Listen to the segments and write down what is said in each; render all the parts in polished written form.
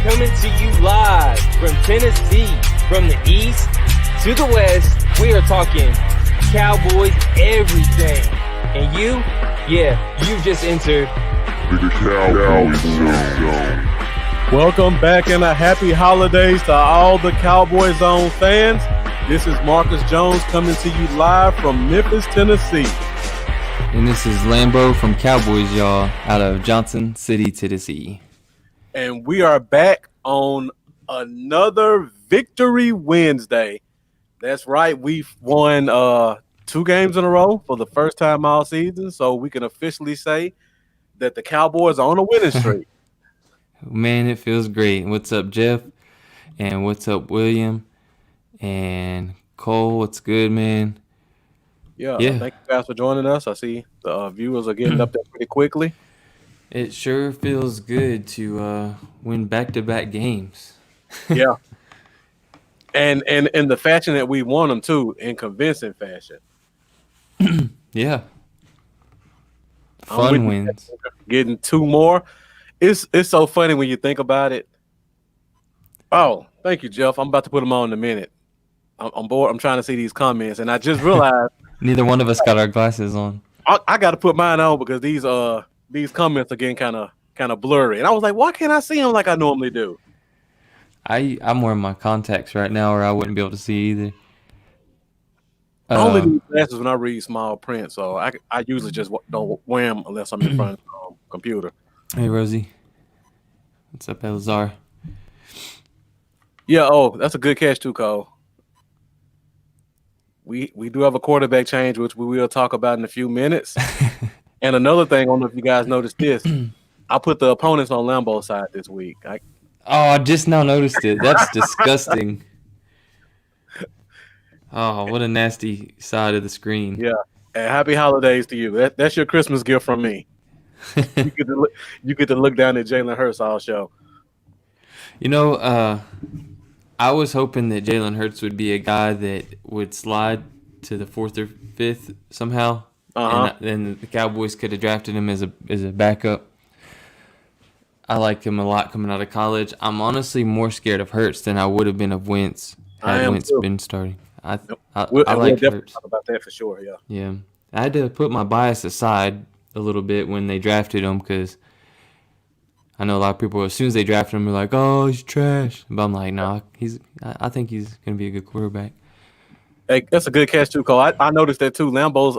coming to you live from Tennessee, from the east to the west. We are talking Cowboys everything. And you just entered the Cowboy Zone. Welcome back and a happy holidays to all the Cowboy Zone fans. This is Marcus Jones coming to you live from Memphis, Tennessee. And this is Lambo from Cowboys, y'all, out of Johnson City, Tennessee. And we are back on another Victory Wednesday. That's right. We've won 2 games in a row for the first time all season, so we can officially say that the Cowboys are on a winning streak. Man, it feels great. What's up, Jeff? And what's up, William? And Cole, what's good, man? Yeah. Thank you guys for joining us. I see the viewers are getting up there pretty quickly. It sure feels good to win back-to-back games. Yeah. And in the fashion that we won them, too, in convincing fashion. Yeah. Fun wins. Getting 2 more. It's so funny when you think about it. Oh, thank you, Jeff. I'm about to put them on in a minute. I'm bored. I'm trying to see these comments, and I just realized neither one of us got our glasses on. I got to put mine on because these comments are getting kind of blurry, and I was like, why can't I see them like I normally do? I'm wearing my contacts right now, or I wouldn't be able to see either. I only do glasses when I read small print, so I usually just don't wear them unless I'm in front of the computer. Hey, Rosie. What's up, Eleazar? Yeah, that's a good catch too, Cole. We do have a quarterback change, which we will talk about in a few minutes. And another thing, I don't know if you guys noticed this. I put the opponents on Lambeau's side this week. I just now noticed it. That's disgusting. Oh, what a nasty side of the screen. Yeah. And happy holidays to you. That's your Christmas gift from me. You get to look down at Jalen Hurts all show. You know, I was hoping that Jalen Hurts would be a guy that would slide to the 4th or 5th somehow, and then the Cowboys could have drafted him as a backup. I like him a lot coming out of college. I'm honestly more scared of Hurts than I would have been of Wentz had Wentz been starting. I like Hurts. Talk about that for sure. Yeah. Yeah, I had to put my bias aside a little bit when they drafted him because I know a lot of people, as soon as they drafted him, are like, "Oh, he's trash." But I'm like, "Nah, I think he's gonna be a good quarterback." Hey, that's a good catch too, Cole. I noticed that too. Lambeau's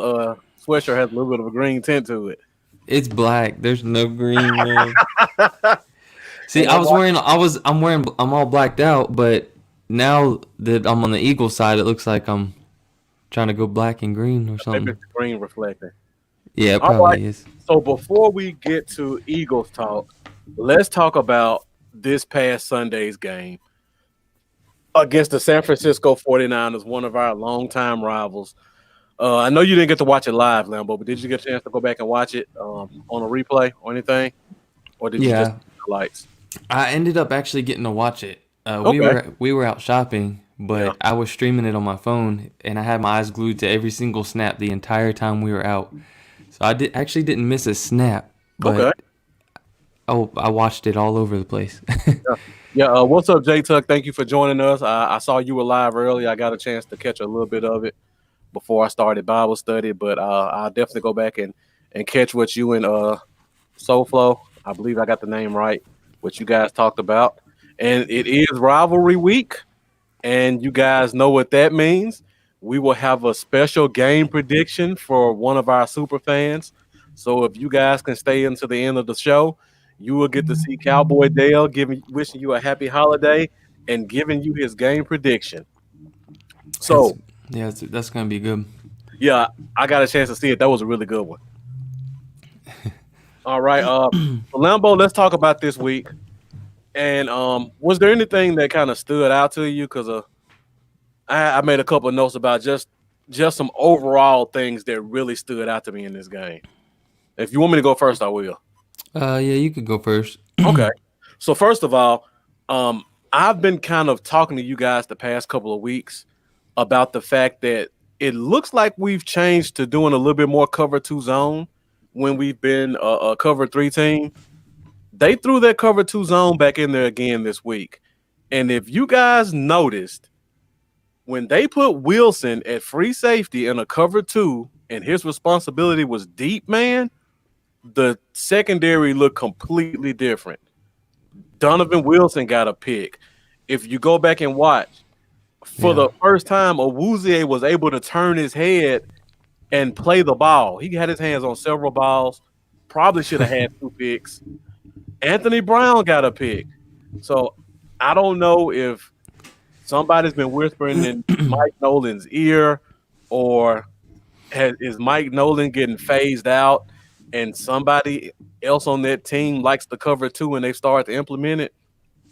sweatshirt has a little bit of a green tint to it. It's black. There's no green, man. See, I'm all blacked out, but now that I'm on the Eagles side, it looks like I'm trying to go black and green or something. Maybe it's green reflecting. Yeah, it probably is. So before we get to Eagles talk, let's talk about this past Sunday's game against the San Francisco 49ers, one of our longtime rivals. I know you didn't get to watch it live, Lambeau, but did you get a chance to go back and watch it on a replay or anything? Or did you just see the lights? I ended up actually getting to watch it. Okay. We were out shopping, but I was streaming it on my phone, and I had my eyes glued to every single snap the entire time we were out. So I actually didn't miss a snap. But I watched it all over the place. Yeah. What's up, J Tuck? Thank you for joining us. I saw you were live early. I got a chance to catch a little bit of it before I started Bible study, but I'll definitely go back and catch what you and SoFlo, I believe I got the name right, what you guys talked about. And it is rivalry week, and you guys know what that means. We will have a special game prediction for one of our super fans. So if you guys can stay into the end of the show, you will get to see Cowboy Dale wishing you a happy holiday and giving you his game prediction. So that's gonna be good. Yeah, I got a chance to see it. That was a really good one. All right, Lambeau, let's talk about this week. And was there anything that kind of stood out to you? Because I made a couple of notes about just some overall things that really stood out to me in this game. If you want me to go first, I will. Yeah, you could go first. Okay. So first of all, I've been kind of talking to you guys the past couple of weeks about the fact that it looks like we've changed to doing a little bit more cover 2 zone when we've been a cover 3 team. They threw that cover 2 zone back in there again this week. And if you guys noticed, when they put Wilson at free safety in a cover 2 and his responsibility was deep man, the secondary looked completely different. Donovan Wilson got a pick. If you go back and watch, for the first time, Awuzie was able to turn his head and play the ball. He had his hands on several balls. Probably should have had 2 picks. Anthony Brown got a pick. So I don't know if somebody's been whispering in Mike Nolan's ear, or is Mike Nolan getting phased out and somebody else on that team likes the cover 2 and they start to implement it.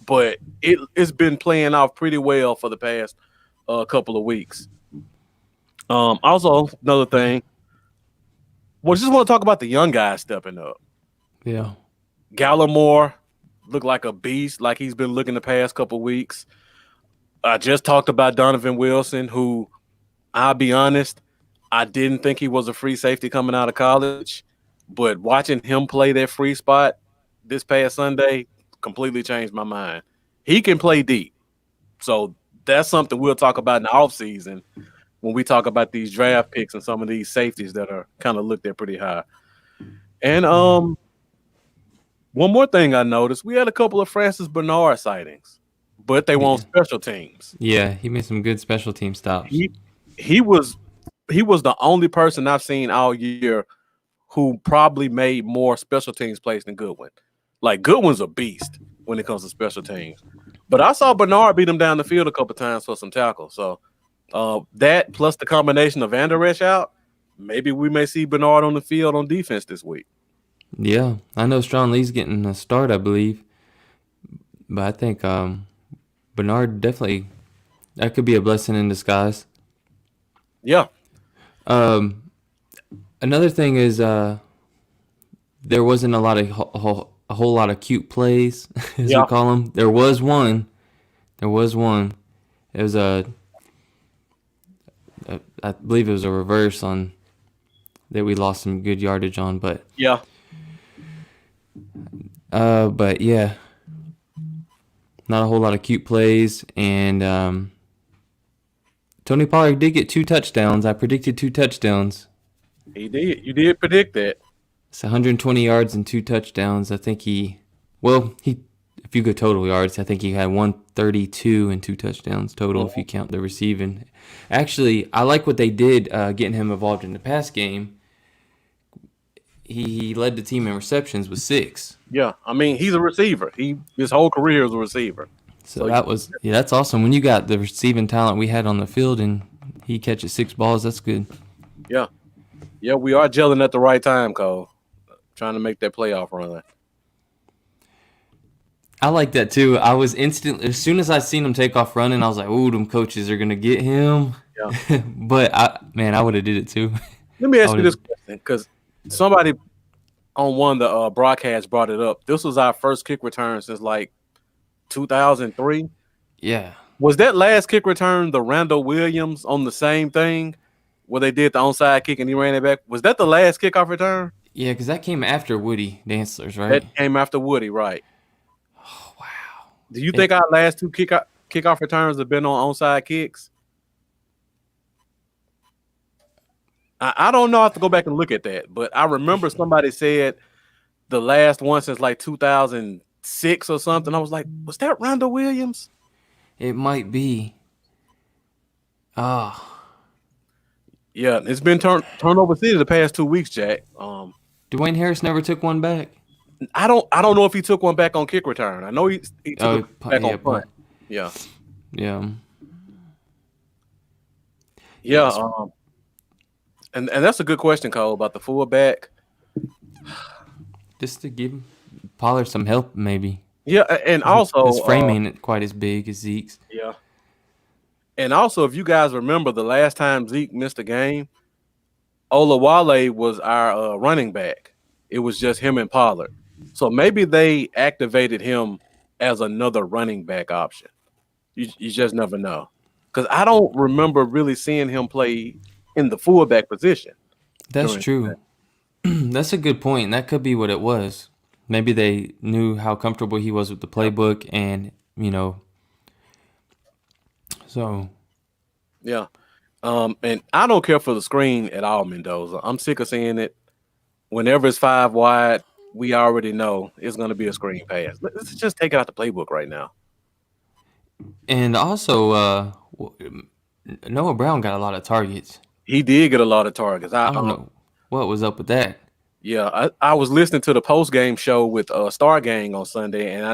But it's been playing off pretty well for the past couple of weeks. Also, another thing, just want to talk about the young guys stepping up. Yeah. Gallimore looked like a beast, like he's been looking the past couple of weeks. I just talked about Donovan Wilson, who, I'll be honest, I didn't think he was a free safety coming out of college, but watching him play that free spot this past Sunday completely changed my mind. He can play deep. So that's something we'll talk about in the offseason when we talk about these draft picks and some of these safeties that are kind of looked at pretty high. And one more thing I noticed, we had a couple of Francis Bernard sightings, but they were on special teams. Yeah, he made some good special team stops. He was the only person I've seen all year who probably made more special teams plays than Goodwin. Like, Goodwin's a beast when it comes to special teams. But I saw Bernard beat him down the field a couple times for some tackles. So that plus the combination of Van Der Esch out, maybe we may see Bernard on the field on defense this week. Yeah, I know Strong Lee's getting a start, I believe. But I think Bernard definitely, that could be a blessing in disguise. Yeah. Another thing is there wasn't a whole lot of cute plays, as we call them. There was one. It was I believe it was a reverse on that we lost some good yardage on, but yeah. But yeah, not a whole lot of cute plays, and Tony Pollard did get 2 touchdowns. I predicted 2 touchdowns. He did. You did predict that. It's 120 yards and 2 touchdowns. I think if you go total yards, I think he had 132 and 2 touchdowns total if you count the receiving. Actually, I like what they did getting him involved in the pass game. He led the team in receptions with 6. Yeah, I mean, he's a receiver. His whole career is a receiver. So that's awesome. When you got the receiving talent we had on the field and he catches 6 balls, that's good. Yeah. Yeah, we are gelling at the right time, Cole. Trying to make that playoff run. I like that too. I was instantly, as soon as I seen him take off running, I was like, "Ooh, them coaches are gonna get him." Yeah. But I would have did it too. Let me ask you this question, because somebody on one of the broadcasts brought it up. This was our first kick return since like 2003. Yeah. Was that last kick return the Randall Williams on the same thing where they did the onside kick and he ran it back? Was that the last kickoff return? Yeah, because that came after Woody Dantzler's, right? That came after Woody, right? Oh, wow. Do you think our last 2 kickoff returns have been on onside kicks? I don't know. I have to go back and look at that, but I remember somebody said the last one since like 2006 or something. I was like, was that Randall Williams? It might be. Yeah, it's been turnover city the past 2 weeks, Jack. Dwayne Harris never took one back. I don't know if he took one back on kick return. I know he took it back on punt. Yeah. Yeah. Yeah. And that's a good question, Cole, about the fullback. Just to give Pollard some help, maybe. Yeah, and also his frame ain't quite as big as Zeke's. Yeah. And also, if you guys remember, the last time Zeke missed a game, Olawale was our running back. It was just him and Pollard. So maybe they activated him as another running back option. You just never know. Because I don't remember really seeing him play in the fullback position. That's true. That's a good point. That could be what it was. Maybe they knew how comfortable he was with the playbook, and so. Yeah. And I don't care for the screen at all, Mendoza. I'm sick of seeing it. Whenever it's 5 wide, we already know it's going to be a screen pass. Let's just take it out the playbook right now. And also, Noah Brown got a lot of targets. He did get a lot of targets. I don't know what was up with that. Yeah, I was listening to the post-game show with Star Gang on Sunday, and I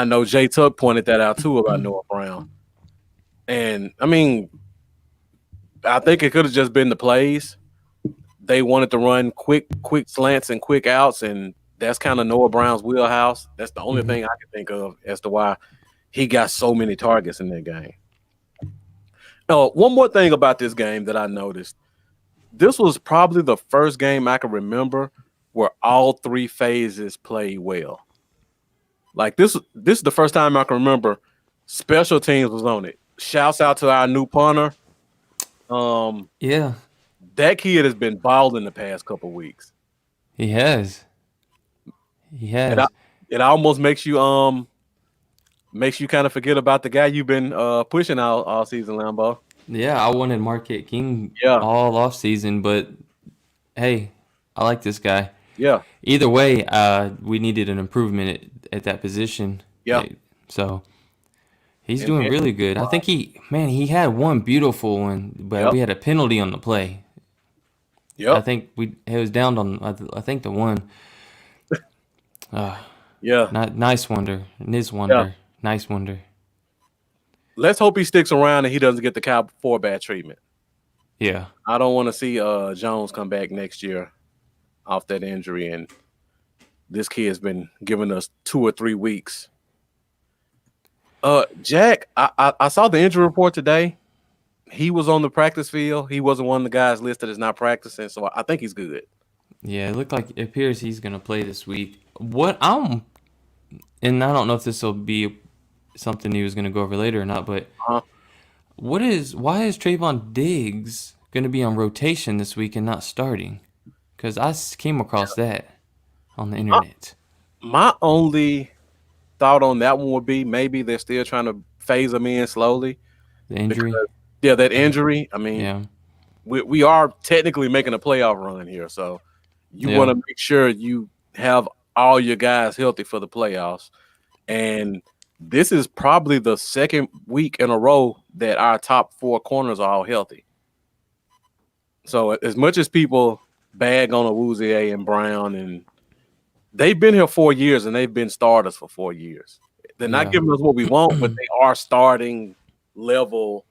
know Jay Tuck pointed that out too about Noah Brown. And I mean, I think it could have just been the plays. They wanted to run quick slants and quick outs, and that's kind of Noah Brown's wheelhouse. That's the only thing I can think of as to why he got so many targets in that game. Oh, one more thing about this game that I noticed. This was probably the first game I can remember where all 3 phases played well. Like this is the first time I can remember special teams was on it. Shouts out to our new punter. Yeah, that kid has been balling the past couple weeks. He has. It almost makes you kind of forget about the guy you've been pushing all season, Lambo. Yeah, I wanted Marquette King all off season, but hey, I like this guy. Yeah. Either way, we needed an improvement at that position. Yeah. So he's doing really good. I think he had one beautiful one, but we had a penalty on the play. Yeah. I think it was down on I think the one. Nice wonder. Nice wonder. Let's hope he sticks around and he doesn't get the Cowboy 4 bad treatment. Yeah. I don't want to see Jones come back next year off that injury, and this kid's been giving us 2 or 3 weeks. Jack, I saw the injury report today. He was on the practice field. He wasn't one of the guys listed as not practicing, so I think he's good. Yeah, it appears he's gonna play this week. And I don't know if this will be something he was gonna go over later or not, but why is Trayvon Diggs gonna be on rotation this week and not starting? Because I came across that on the internet. My only thought on that one would be maybe they're still trying to phase him in slowly. The injury? That injury. I mean, we are technically making a playoff run here, so you want to make sure you have all your guys healthy for the playoffs. And this is probably the second week in a row that our top 4 corners are all healthy. So as much as people bag on Awuzie and Brown, and they've been here 4 years and they've been starters for 4 years. They're not giving us what we want, but they are starting level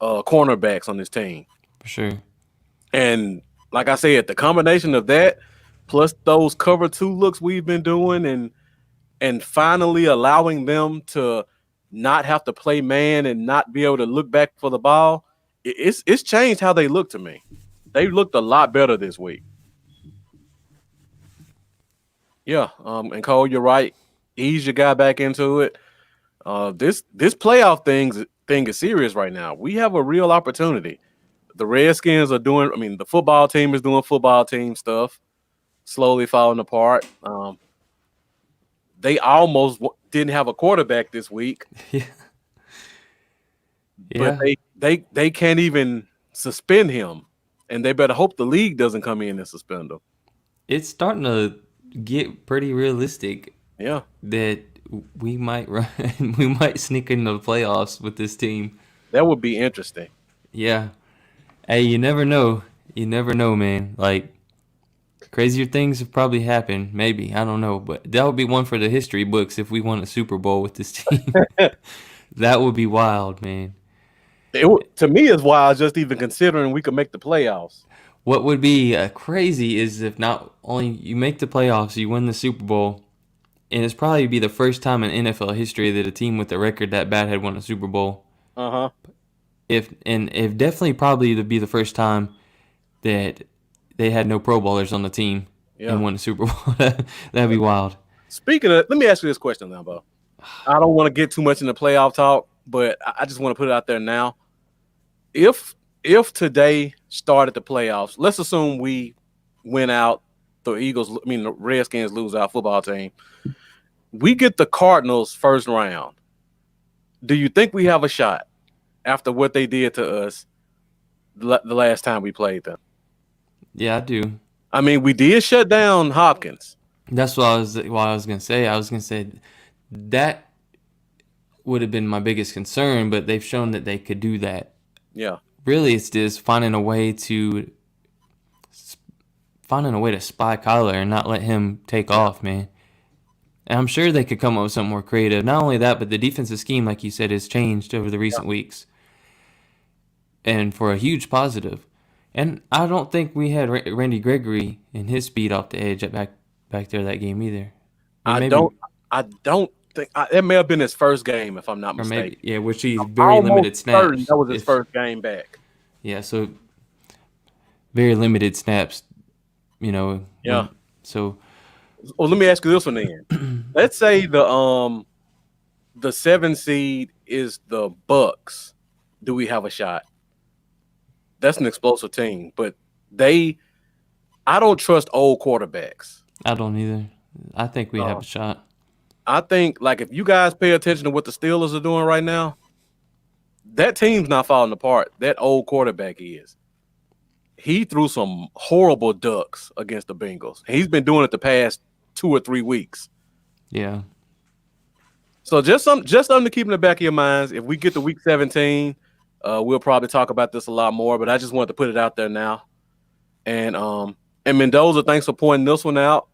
cornerbacks on this team. For sure. And like I said, the combination of that plus those cover 2 looks we've been doing and finally allowing them to not have to play man and not be able to look back for the ball, it's changed how they look to me. They looked a lot better this week. Yeah, and Cole, you're right. Ease your guy back into it. This playoff thing is serious right now. We have a real opportunity. The Redskins are the football team is doing football team stuff, slowly falling apart. They almost didn't have a quarterback this week. Yeah. But they can't even suspend him, and they better hope the league doesn't come in and suspend him. It's starting to get pretty realistic. Yeah. That we might sneak into the playoffs with this team. That would be interesting. Yeah. Hey, you never know. You never know, man. Like, crazier things have probably happened. Maybe. I don't know. But that would be one for the history books if we won a Super Bowl with this team. That would be wild, man. To me, it's wild just even considering we could make the playoffs. What would be crazy is if not only you make the playoffs, you win the Super Bowl, and it's probably be the first time in NFL history that a team with a record that bad had won a Super Bowl. If definitely probably to be the first time that they had no Pro Bowlers on the team and won the Super Bowl. That'd be wild. Speaking of, let me ask you this question, Lambo. I don't want to get too much into playoff talk, but I just want to put it out there now. If today started the playoffs, let's assume we went out the Redskins lose our football team. We get the Cardinals first round. Do you think we have a shot after what they did to us the last time we played them? Yeah, I do. I mean, we did shut down Hopkins. That's what I was going to say. I was going to say that would have been my biggest concern, but they've shown that they could do that. Yeah. Really, it's just finding a way to spy Kyler and not let him take off, man. And I'm sure they could come up with something more creative. Not only that, but the defensive scheme, like you said, has changed over the recent weeks. And for a huge positive. And I don't think we had Randy Gregory and his speed off the edge back there that game either. I don't think it may have been his first game, if I'm not mistaken. Yeah, which he's very limited snaps. That was his first game back. Yeah, so very limited snaps, you know. Yeah. So well, let me ask you this one then. Let's say the 7 seed is the Bucks. Do we have a shot? That's an explosive team, but I don't trust old quarterbacks. I don't either. I think we have a shot. I think, like, if you guys pay attention to what the Steelers are doing right now, that team's not falling apart. That old quarterback is. He threw some horrible ducks against the Bengals. He's been doing it the past 2 or 3 weeks. Yeah. So just something to keep in the back of your minds. If we get to week 17, we'll probably talk about this a lot more, but I just wanted to put it out there now. And Mendoza, thanks for pointing this one out.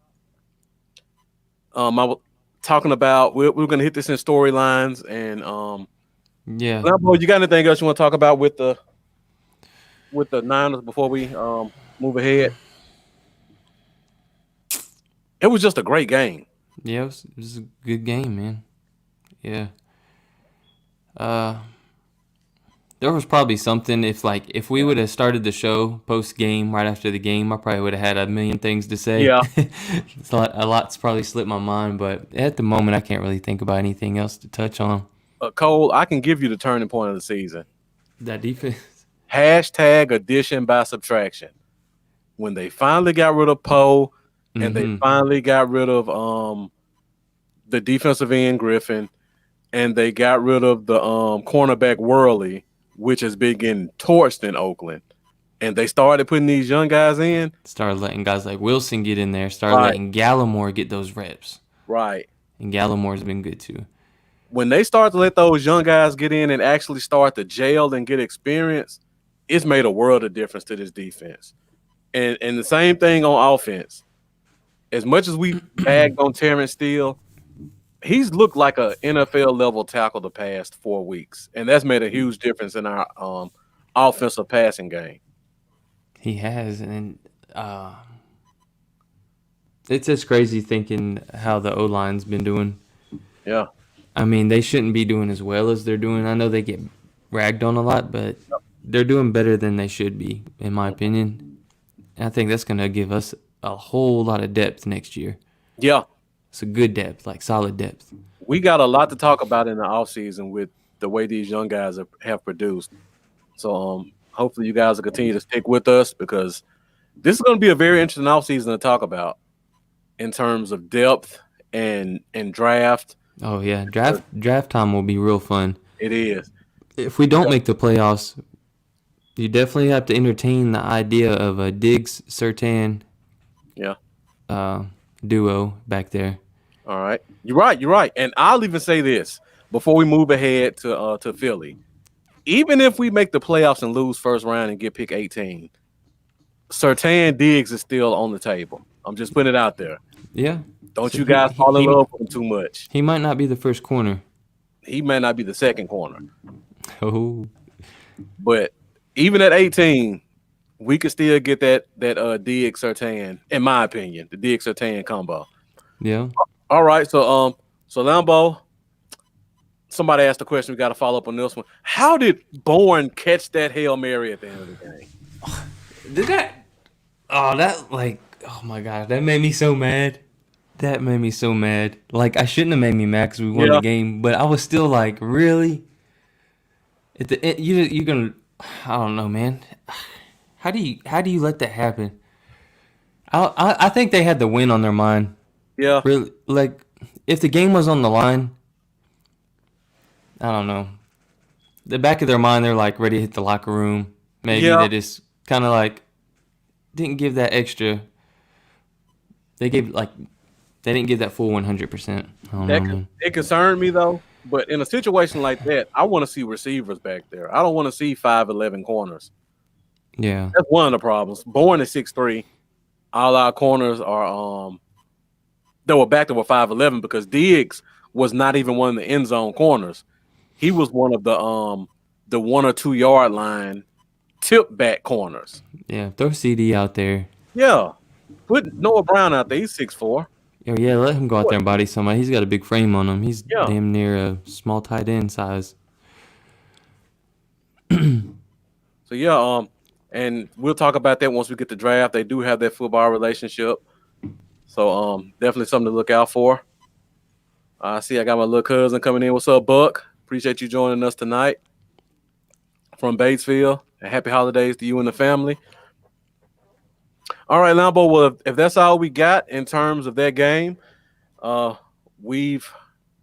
I was talking about we're going to hit this in storylines and yeah. Lambo, you got anything else you want to talk about with the Niners before we move ahead? It was just a great game. Yeah, it was a good game, man. Yeah. There was probably something if we would have started the show post game right after the game, I probably would have had a million things to say. Yeah. A lot's probably slipped my mind, but at the moment I can't really think about anything else to touch on. Cole, I can give you the turning point of the season. That defense. # addition by subtraction. When they finally got rid of Poe and they finally got rid of the defensive end Griffin and they got rid of the cornerback Worley, which has been getting torched in Oakland, and they started putting these young guys in. Started letting guys like Wilson get in there. Started letting Gallimore get those reps. Right. And Gallimore's been good too. When they start to let those young guys get in and actually start to gel and get experience, it's made a world of difference to this defense. And the same thing on offense. As much as we bagged on Terrence Steele, he's looked like an NFL level tackle the past 4 weeks, and that's made a huge difference in our offensive passing game. He has, and it's just crazy thinking how the O-line's been doing. Yeah. I mean, they shouldn't be doing as well as they're doing. I know they get ragged on a lot, but they're doing better than they should be, in my opinion. And I think that's going to give us a whole lot of depth next year. Yeah. It's a good depth, like solid depth. We got a lot to talk about in the offseason with the way these young guys have produced. So hopefully you guys will continue to stick with us because this is going to be a very interesting offseason to talk about in terms of depth and draft. Oh, yeah. Draft time will be real fun. It is. If we don't make the playoffs, you definitely have to entertain the idea of a Diggs-Surtain duo back there. All right. You're right. And I'll even say this before we move ahead to Philly. Even if we make the playoffs and lose first round and get pick 18, Surtain Diggs is still on the table. I'm just putting it out there. Yeah. Don't you guys fall in love with him too much. He might not be the first corner. He may not be the second corner. Oh. But even at 18, we could still get that Diggs Surtain, in my opinion, the Diggs Surtain combo. Yeah. All right. So Lambo, somebody asked the question. We got to follow up on this one. How did Bourne catch that Hail Mary at the end of the game? Did that? Oh my God, that made me so mad. Like, I shouldn't have made me mad because we won the game, but I was still like, really? At the end, you're gonna, I don't know, man. How do you let that happen? I think they had the win on their mind. Yeah. Really, like if the game was on the line, I don't know. The back of their mind, they're like ready to hit the locker room. Maybe Yeah. they just kind of like didn't give that extra. They gave like they didn't give that full 100%. I don't know, man. It concerned me though. But in a situation like that, I want to see receivers back there. I don't want to see 5'11" corners. Yeah. That's one of the problems. Bourne is 6'3". All our corners are they were back to 5'11" because Diggs was not even one of the end zone corners. He was one of the 1 or 2 yard line tip back corners. Yeah. Throw CD out there. Yeah. Put Noah Brown out there. He's 6'4". Oh, yeah, let him go out there and body somebody. He's got a big frame on him. He's Yeah. damn near a small tight end size. So yeah, and we'll talk about that once we get the draft. They do have that football relationship. So definitely something to look out for. I see I got my little cousin coming in. What's up, Buck? Appreciate you joining us tonight from Batesville. And happy holidays to you and the family. All right, Lambo. Well, if that's all we got in terms of that game, we've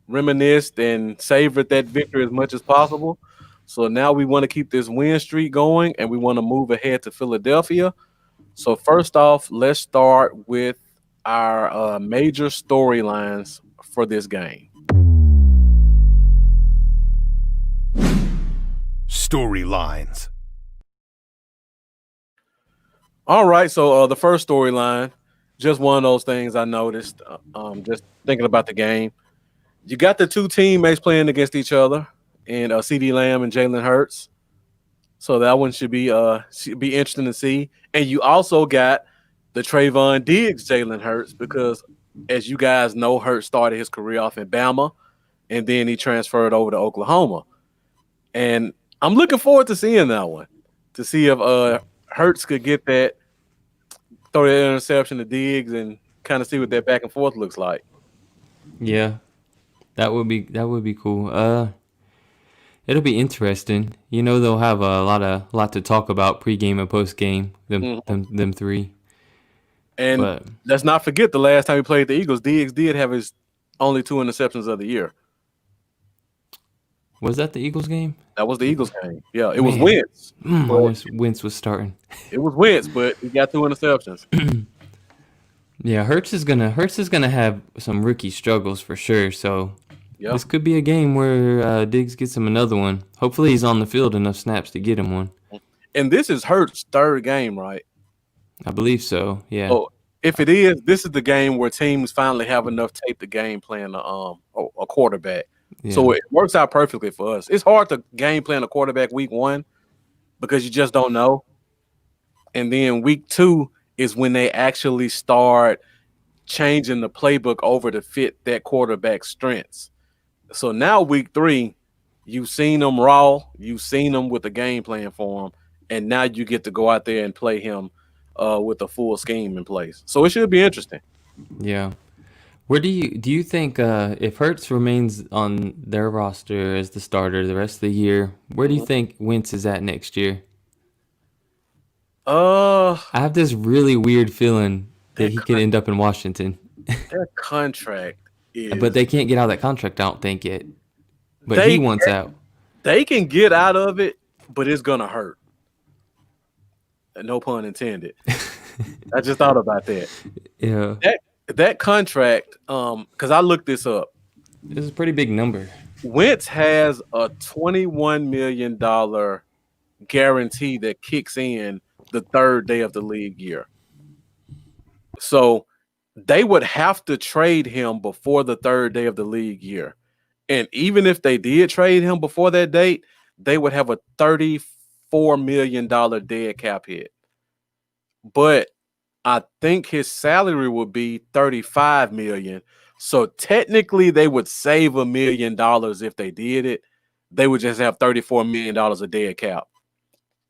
reminisced and savored that victory as much as possible. So now we want to keep this win streak going, and we want to move ahead to Philadelphia. So first off, let's start with our major storylines for this game. Storylines. All right, so the first storyline, just one of those things I noticed, just thinking about the game. You got the two teammates playing against each other, and CeeDee Lamb and Jalen Hurts. So that one should be interesting to see. And you also got the Trayvon Diggs Jalen Hurts, because as you guys know, Hurts started his career off in Bama, and then he transferred over to Oklahoma. And I'm looking forward to seeing that one, to see if Hurts could get that, throw that interception to Diggs, and kind of see what that back and forth looks like. Yeah, that would be cool. It'll be interesting. You know, they'll have a lot to talk about pregame and postgame. Them three. And let's not forget the last time he played the Eagles, Diggs did have his only 2 interceptions of the year. Was that the Eagles game? That was the Eagles game. Yeah, it was Wentz. I wish Wentz was starting. It was Wentz, but he got 2 interceptions. Yeah, Hurts is gonna have some rookie struggles for sure. So this could be a game where Diggs gets him another one. Hopefully, he's on the field enough snaps to get him one. And this is Hurts' 3rd game, right? I believe so. Yeah. So if it is, this is the game where teams finally have enough tape to game plan a quarterback. Yeah. So it works out perfectly for us. It's hard to game plan a quarterback week 1 because you just don't know. And then week 2 is when they actually start changing the playbook over to fit that quarterback's strengths. So now week 3, you've seen them raw, you've seen them with the game plan for him, and now you get to go out there and play him with a full scheme in place. So it should be interesting. Yeah. Where do you think if Hurts remains on their roster as the starter the rest of the year, where do you think Wentz is at next year? I have this really weird feeling that he could end up in Washington. Their contract is, but they can't get out of that contract, I don't think yet. But he wants out. They can get out of it, but it's gonna hurt. No pun intended. I just thought about that. Yeah. That contract, because I looked this up. This is a pretty big number. Wentz has a $21 million guarantee that kicks in the 3rd day of the league year. So they would have to trade him before the 3rd day of the league year. And even if they did trade him before that date, they would have a $34 million dead cap hit. But I think his salary would be $35 million. So technically they would save $1 million if they did it. They would just have $34 million a dead cap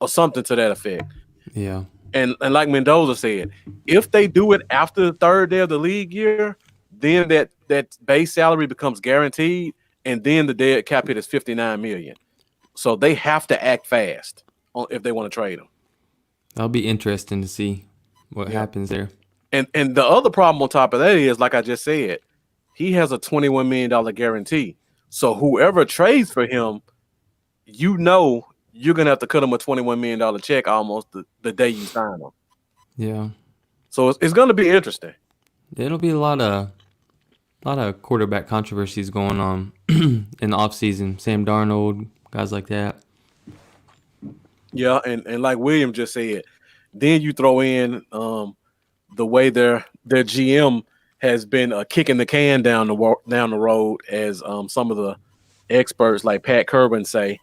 or something to that effect. Yeah. And like Mendoza said, if they do it after the 3rd day of the league year, then that base salary becomes guaranteed, and then the dead cap hit is $59 million. So they have to act fast if they want to trade him. That'll be interesting to see what happens there. And the other problem on top of that is, like I just said, he has a $21 million guarantee. So whoever trades for him, you're gonna have to cut him a $21 million check almost the day you sign him. Yeah. So it's gonna be interesting. It'll be a lot of quarterback controversies going on in the offseason. Sam Darnold, guys like that. Yeah, and like William just said, then you throw in the way their GM has been kicking the can down the road, as some of the experts like Pat Kerwin say,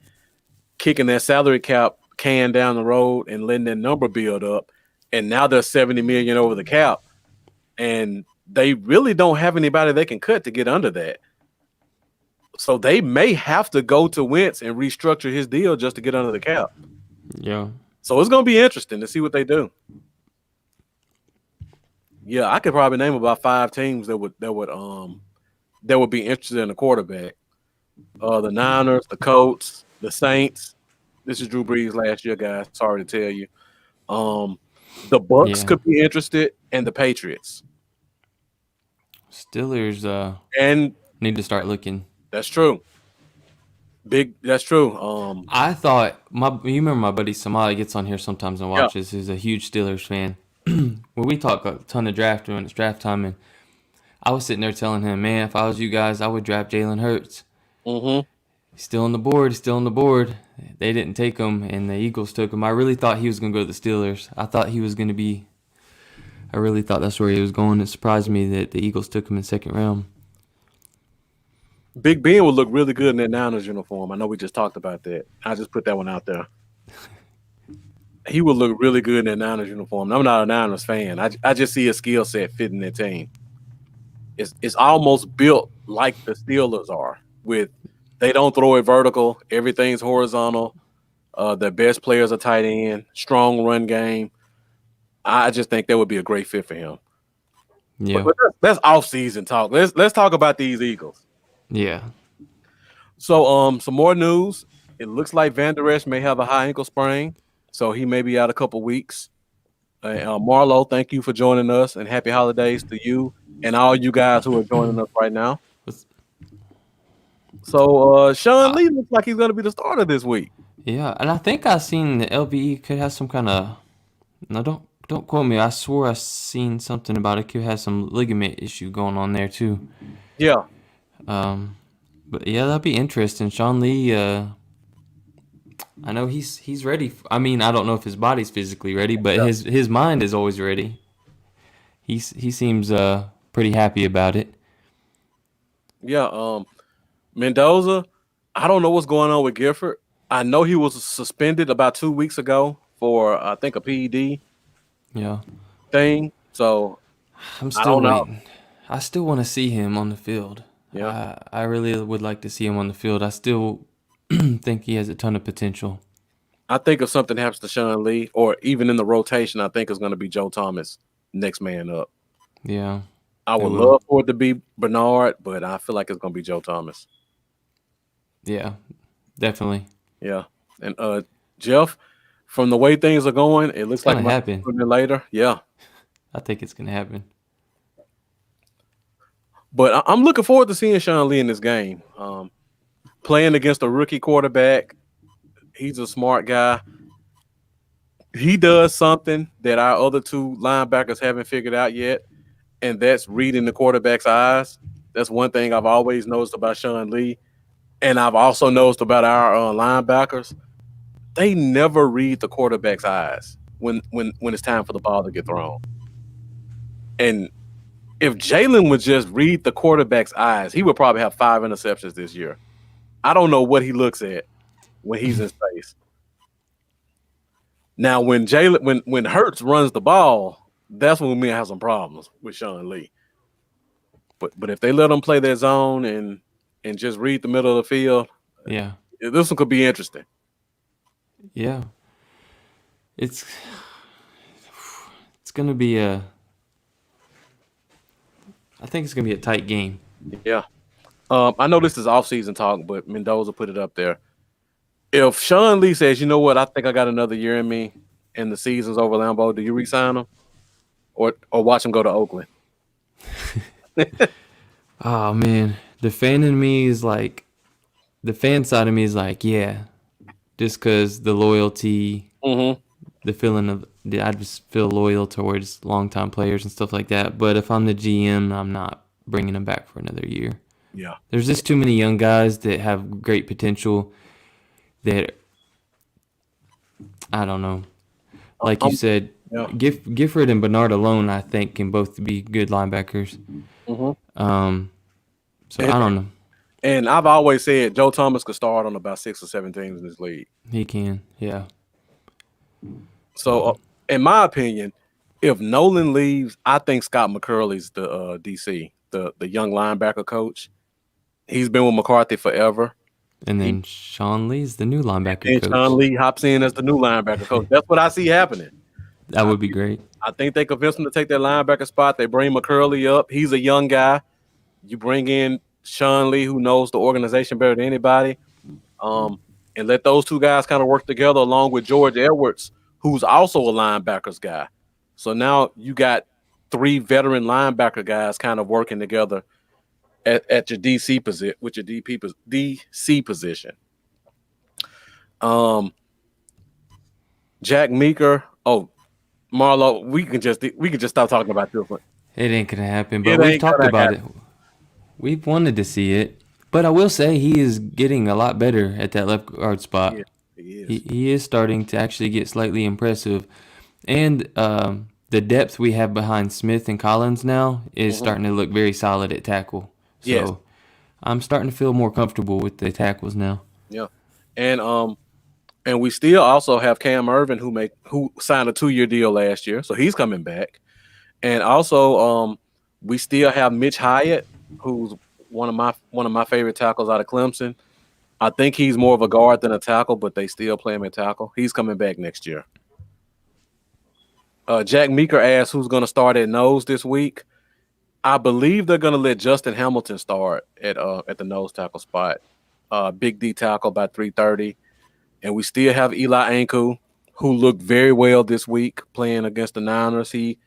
kicking that salary cap can down the road and letting that number build up. And now they're $70 million over the cap, and they really don't have anybody they can cut to get under that. So they may have to go to Wentz and restructure his deal just to get under the cap. Yeah. So it's going to be interesting to see what they do. Yeah, I could probably name about 5 teams that would be interested in a quarterback. The Niners, the Colts, the Saints. This is Drew Brees last year, guys. Sorry to tell you. The Bucks could be interested, and the Patriots. Steelers and need to start looking. That's true. That's true. I thought you remember my buddy Somali gets on here sometimes and watches. He's a huge Steelers fan. Well, we talk a ton of draft when it's draft time, and I was sitting there telling him, man, if I was you guys, I would draft Jalen Hurts. Mm-hmm. He's still on the board. They didn't take him, and the Eagles took him. I really thought he was going to go to the Steelers. I really thought that's where he was going. It surprised me that the Eagles took him in the second round. Big Ben would look really good in that Niners uniform. I know we just talked about that. I just put that one out there. He would look really good in that Niners uniform. I'm not a Niners fan. I just see his skill set fitting their team. It's almost built like the Steelers are. They don't throw it vertical. Everything's horizontal. Their best players are tight end. Strong run game. I just think that would be a great fit for him. Yeah, but that's off-season talk. Let's talk about these Eagles. Yeah. So some more news. It looks like Van Der Esch may have a high ankle sprain, so he may be out a couple weeks. Marlo, thank you for joining us, and happy holidays to you and all you guys who are joining us right now. So Sean Lee looks like he's going to be the starter this week. Yeah, and I think I seen the LVE could have some kind of. No, don't quote me. I swore I seen something about it could have some ligament issue going on there too. Yeah. But yeah, that'd be interesting. Sean Lee, I know he's ready. I mean, I don't know if his body's physically ready, but his mind is always ready. He seems pretty happy about it. Yeah. Mendoza, I don't know what's going on with Gifford. I know he was suspended about 2 weeks ago for I think a PED. Yeah. Thing. So I'm still waiting. I still want to see him on the field. Yeah. I really would like to see him on the field. I still think he has a ton of potential. I think if something happens to Sean Lee, or even in the rotation, I think it's going to be Joe Thomas next man up. Yeah. I would love for it to be Bernard, but I feel like it's going to be Joe Thomas. Yeah, definitely. Yeah. And Jeff, from the way things are going, it looks like it might happen later. Yeah. I think it's going to happen. But I'm looking forward to seeing Sean Lee in this game. Playing against a rookie quarterback. He's a smart guy. He does something that our other two linebackers haven't figured out yet, and that's reading the quarterback's eyes. That's one thing I've always noticed about Sean Lee, and I've also noticed about our linebackers. They never read the quarterback's eyes when it's time for the ball to get thrown. And if Jalen would just read the quarterback's eyes, he would probably have 5 interceptions this year. I don't know what he looks at when he's in space. Now, when Hurts runs the ball, that's when we have some problems with Sean Lee. But if they let him play their zone and just read the middle of the field, yeah, this one could be interesting. Yeah, it's gonna be I think it's gonna be a tight game. Yeah. I know this is off-season talk, but Mendoza put it up there. If Sean Lee says, you know what, I think I got another year in me and the season's over Lambeau, do you re-sign him? or watch him go to Oakland? Oh man, the fan in me is like, the fan side of me is like, yeah, just because the loyalty, the feeling of, I just feel loyal towards longtime players and stuff like that. But if I'm the GM, I'm not bringing them back for another year. Yeah, There's just too many young guys that have great potential that, I don't know. Like you said, yeah. Gifford and Bernard alone, I think, can both be good linebackers. So I don't know. And I've always said Joe Thomas could start on about 6 or 7 teams in this league. He can, yeah. So, in my opinion, if Nolan leaves, I think Scott McCurley's the DC, the young linebacker coach. He's been with McCarthy forever. And then Sean Lee's the new linebacker And coach. Sean Lee hops in as the new linebacker coach. That's what I see happening. That would be great. I think they convince him to take that linebacker spot. They bring McCurley up. He's a young guy. You bring in Sean Lee, who knows the organization better than anybody, and let those two guys kind of work together along with George Edwards, who's also a linebackers guy. So now you got 3 veteran linebacker guys kind of working together at your DC position with your DC position. Jack Meeker. Oh, Marlo, we can just stop talking about this one. It ain't gonna happen, but we've talked about it. We've wanted to see it, but I will say he is getting a lot better at that left guard spot. Yeah, he is. He is starting to actually get slightly impressive, and the depth we have behind Smith and Collins now is starting to look very solid at tackle. So Yes. I'm starting to feel more comfortable with the tackles now. Yeah, and we still also have Cam Irvin who signed a 2-year deal last year, so he's coming back. And also, we still have Mitch Hyatt, who's one of my favorite tackles out of Clemson. I think he's more of a guard than a tackle, but they still play him at tackle. He's coming back next year. Jack Meeker asked who's going to start at nose this week. I believe they're going to let Justin Hamilton start at the nose tackle spot. Big D tackle by 3:30. And we still have Eli Anku, who looked very well this week playing against the Niners. He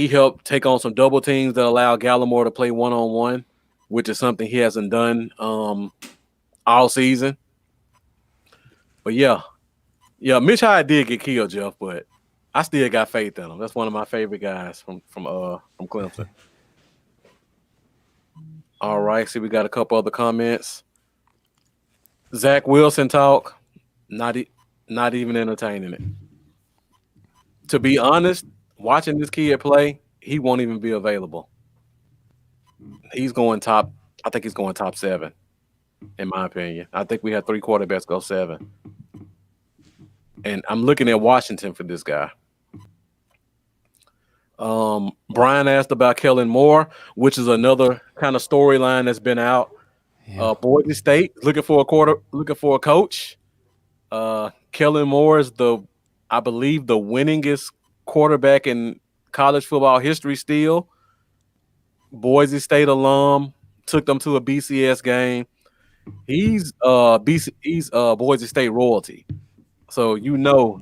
helped take on some double teams that allow Gallimore to play one-on-one, which is something he hasn't done all season. But yeah, Mitch Hyde did get killed, Jeff, but I still got faith in him. That's one of my favorite guys from Clemson. All right, see, we got a couple other comments. Zach Wilson talk, not even entertaining it. To be honest, watching this kid play, he won't even be available. He's going top. I think he's going top 7, in my opinion. I think we had 3 quarterbacks go 7. And I'm looking at Washington for this guy. Brian asked about Kellen Moore, which is another kind of storyline that's been out. Yeah. Boise State looking for a coach. Kellen Moore is I believe the winningest quarterback in college football history still. Boise State alum, took them to a BCS game. He's Boise State royalty. So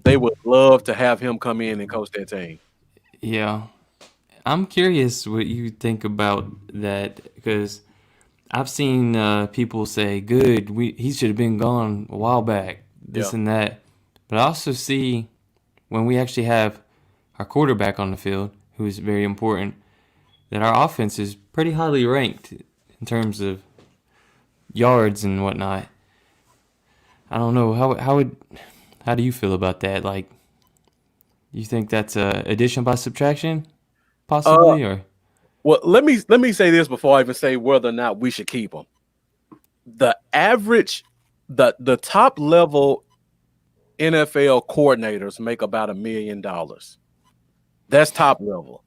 they would love to have him come in and coach that team. Yeah. I'm curious what you think about that, because I've seen people say, good, he should have been gone a while back, this and that. But I also see when we actually have our quarterback on the field, who is very important, that our offense is pretty highly ranked in terms of yards and whatnot. I don't know. How do you feel about that? Like, you think that's addition by subtraction, possibly, or? Well, let me say this before I even say whether or not we should keep them. The average, the top level NFL coordinators make about $1 million. That's top level.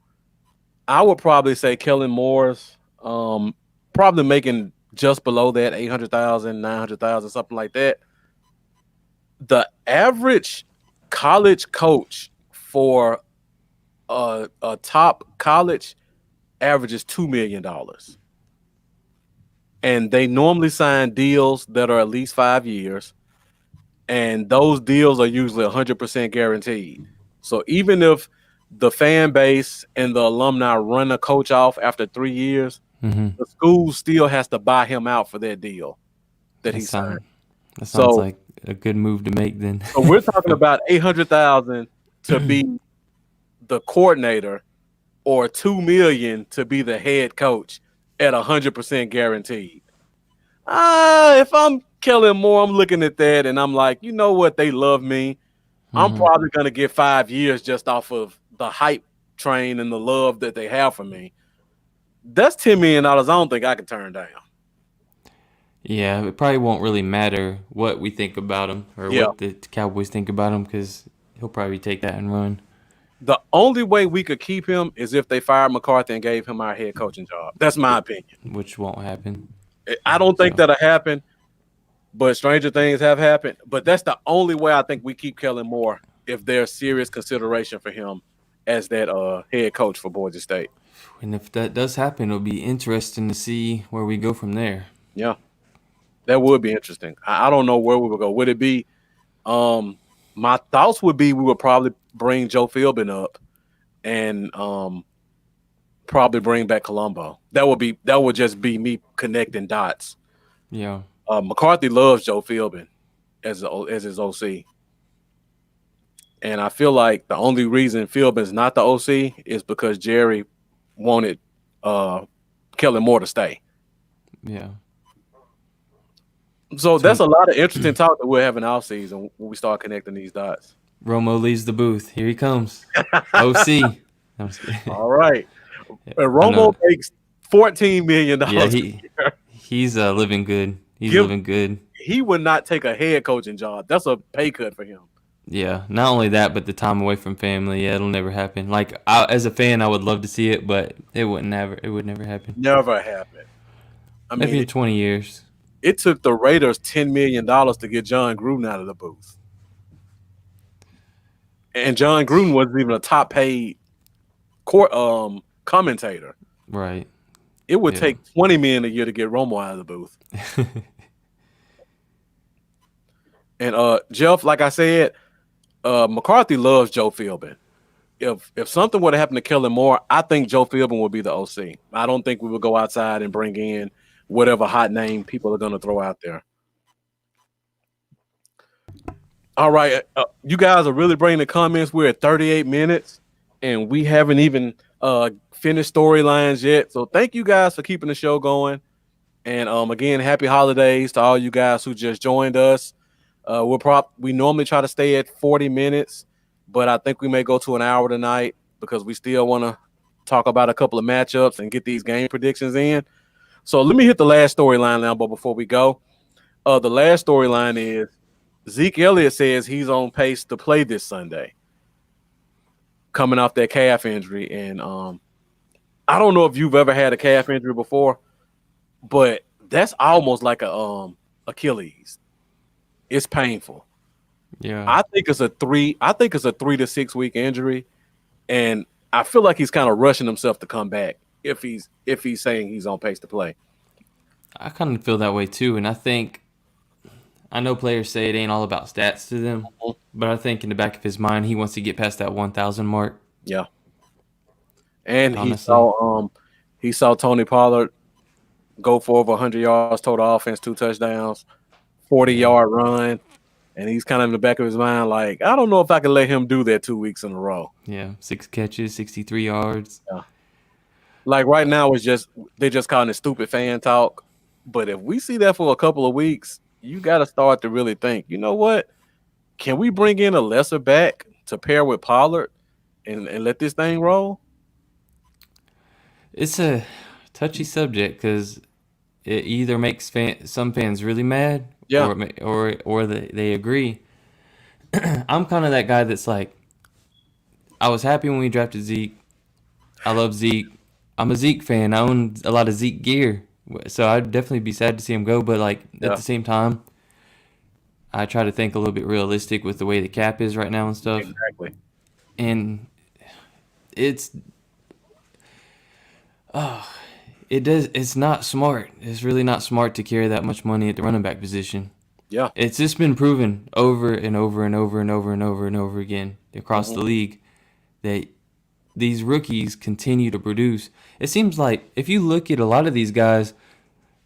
I would probably say Kellen Moore's probably making just below that, 800,000, 900,000, something like that. The average college coach for a top college averages $2 million. And they normally sign deals that are at least 5 years. And those deals are usually 100% guaranteed. So even if the fan base and the alumni run a coach off after 3 years, the school still has to buy him out for that deal that he signed. That sounds like a good move to make then. So we're talking about $800,000 to be the coordinator or $2 million to be the head coach at 100% guaranteed. If I'm Kellen Moore, I'm looking at that and I'm like, you know what? They love me. I'm probably going to get 5 years just off of the hype train and the love that they have for me. That's $10 million I don't think I can turn down. Yeah, it probably won't really matter what we think about him or what the Cowboys think about him because he'll probably take that and run. The only way we could keep him is if they fired McCarthy and gave him our head coaching job. That's my opinion. Which won't happen. I don't think that'll happen, but stranger things have happened. But that's the only way I think we keep Kellen Moore if there's serious consideration for him as that head coach for Boise State. And if that does happen, it'll be interesting to see where we go from there. Yeah, that would be interesting. I don't know where we would go. Would it be my thoughts would be we would probably bring Joe Philbin up and probably bring back Colombo. That would just be me connecting dots. Yeah. McCarthy loves Joe Philbin as his OC. And I feel like the only reason Philbin's not the OC is because Jerry wanted Kellen Moore to stay. Yeah. So that's a lot of interesting talk that we'll have in off season when we start connecting these dots. Romo leaves the booth. Here he comes. OC. All right. Romo makes $14 million. Yeah, he's living good. He's living good. He would not take a head coaching job. That's a pay cut for him. Yeah, not only that, but the time away from family. Yeah, it'll never happen. Like as a fan, I would love to see it, but it would never happen. Never happen. I mean, maybe in 20 years. It took the Raiders $10 million to get John Gruden out of the booth, and John Gruden wasn't even a top paid commentator. Right. It would take $20 million a year to get Romo out of the booth. And Jeff, like I said, McCarthy loves Joe Philbin. If something would have happened to Kellen Moore, I think Joe Philbin would be the OC. I don't think we would go outside and bring in whatever hot name people are going to throw out there. All right, you guys are really bringing the comments. We're at 38 minutes, and we haven't even finished storylines yet. So thank you guys for keeping the show going. And again, happy holidays to all you guys who just joined us. We normally try to stay at 40 minutes, but I think we may go to an hour tonight because we still want to talk about a couple of matchups and get these game predictions in. So let me hit the last storyline now, but before we go, the last storyline is Zeke Elliott says he's on pace to play this Sunday, coming off that calf injury. And I don't know if you've ever had a calf injury before, but that's almost like a Achilles. It's painful. Yeah. I think it's a 3 to 6 week injury, and I feel like he's kind of rushing himself to come back if he's saying he's on pace to play. I kind of feel that way too, and I know players say it ain't all about stats to them, but I think in the back of his mind he wants to get past that 1,000 mark. Yeah. And he saw Tony Pollard go for over 100 yards total offense, 2 touchdowns, 40-yard run, and he's kind of in the back of his mind like, I don't know if I can let him do that 2 weeks in a row. Yeah, 6 catches, 63 yards. Yeah. Like right now, they're just calling it stupid fan talk. But if we see that for a couple of weeks, you got to start to really think, you know what? Can we bring in a lesser back to pair with Pollard and let this thing roll? It's a touchy subject because it either makes some fans really mad, or they agree. I'm kind of that guy that's like, I was happy when we drafted Zeke. I love Zeke. I'm a Zeke fan. I own a lot of Zeke gear, so I'd definitely be sad to see him go. But at the same time, I try to think a little bit realistic with the way the cap is right now and stuff. Exactly. And it's not smart. It's really not smart to carry that much money at the running back position. Yeah. It's just been proven over and over and over and over and over and over again across the league that these rookies continue to produce. It seems like if you look at a lot of these guys,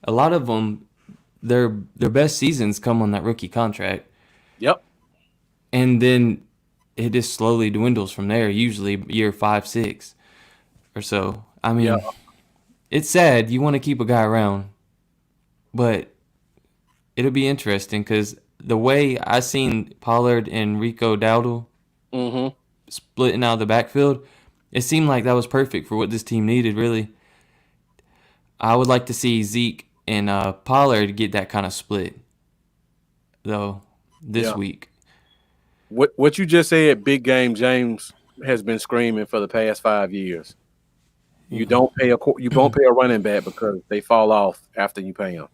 a lot of them, their best seasons come on that rookie contract. Yep. And then it just slowly dwindles from there, usually year 5, 6 or so. I mean, It's sad. You want to keep a guy around, but it'll be interesting because the way I seen Pollard and Rico Dowdle splitting out of the backfield, it seemed like that was perfect for what this team needed, really. I would like to see Zeke and Pollard get that kind of split, though, this week. What you just said, big game James has been screaming for the past 5 years. You don't pay a running back because they fall off after you pay them.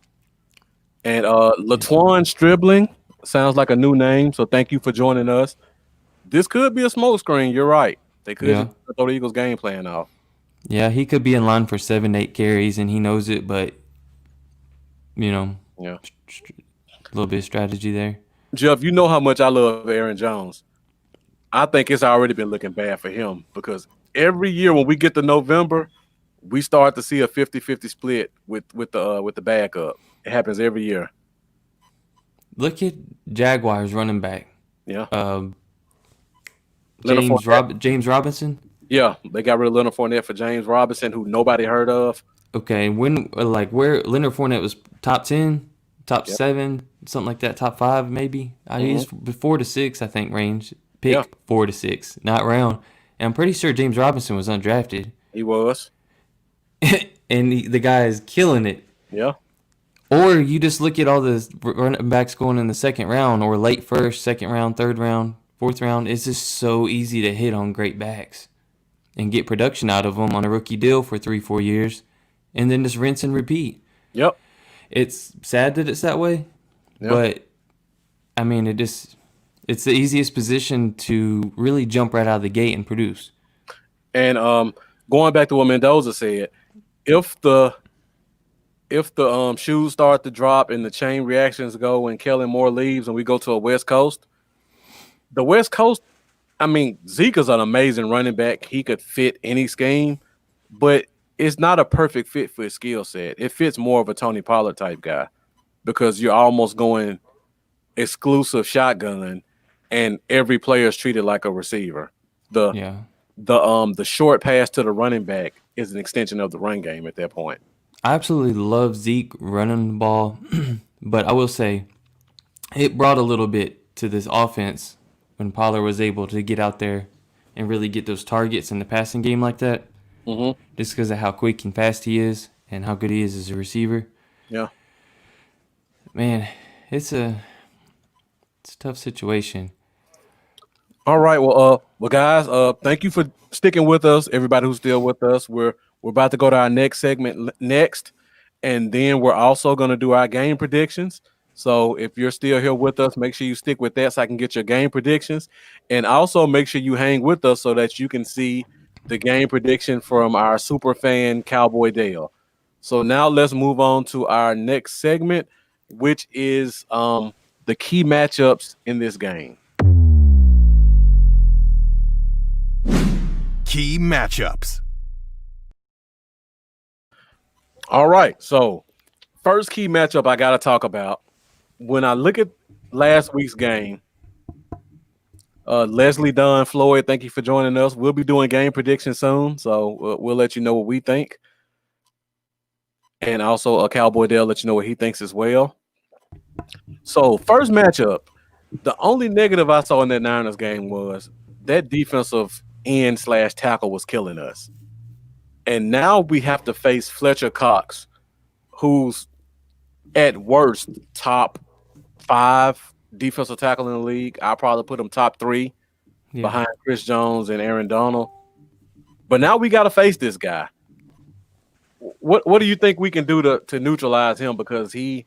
And Laquan Stribling sounds like a new name, so thank you for joining us. This could be a smoke screen. You're right. They could just throw the Eagles' game plan off. Yeah, he could be in line for 7-8 carries, and he knows it, but, a little bit of strategy there. Jeff, you know how much I love Aaron Jones. I think it's already been looking bad for him because every year when we get to November, we start to see a 50-50 split with the backup. It happens every year. Look at Jaguars running back. Yeah. James Robinson. Yeah, they got rid of Leonard Fournette for James Robinson, who nobody heard of. Okay, where Leonard Fournette was top 10, top 7, something like that, top 5 maybe. He's 4 to 6, I think, range. Pick 4 to 6, not round. And I'm pretty sure James Robinson was undrafted. He was. And the guy is killing it. Yeah. Or you just look at all the running backs going in the second round or late first, second round, third round, fourth round. It's just so easy to hit on great backs and get production out of them on a rookie deal for 3-4 years and then just rinse and repeat. Yep. It's sad that it's that way, but, I mean, it's the easiest position to really jump right out of the gate and produce. And going back to what Mendoza said, if the shoes start to drop and the chain reactions go when Kellen Moore leaves and we go to a West Coast, the West Coast, I mean, Zeke is an amazing running back. He could fit any scheme, but it's not a perfect fit for his skill set. It fits more of a Tony Pollard type guy because you're almost going exclusive shotgun and every player is treated like a receiver. The short pass to the running back is an extension of the run game at that point. I absolutely love Zeke running the ball, but I will say it brought a little bit to this offense when Pollard was able to get out there and really get those targets in the passing game like that, just because of how quick and fast he is and how good he is as a receiver. Yeah. Man, it's a tough situation. All right, well, guys, thank you for sticking with us. Everybody who's still with us, we're about to go to our next segment next, and then we're also going to do our game predictions. So if you're still here with us, make sure you stick with that so I can get your game predictions, and also make sure you hang with us so that you can see the game prediction from our super fan Cowboy Dale. So now let's move on to our next segment, which is the key matchups in this game. Key matchups. All right, so first key matchup I got to talk about. When I look at last week's game, Leslie Dunn Floyd, thank you for joining us. We'll be doing game predictions soon, so we'll let you know what we think. And also Cowboy Dale let you know what he thinks as well. So first matchup, the only negative I saw in that Niners game was that defensive end/tackle was killing us. And now we have to face Fletcher Cox, who's at worst top 5 defensive tackle in the league. I'll probably put him top 3 behind Chris Jones and Aaron Donald. But now we got to face this guy. What do you think we can do to neutralize him? Because he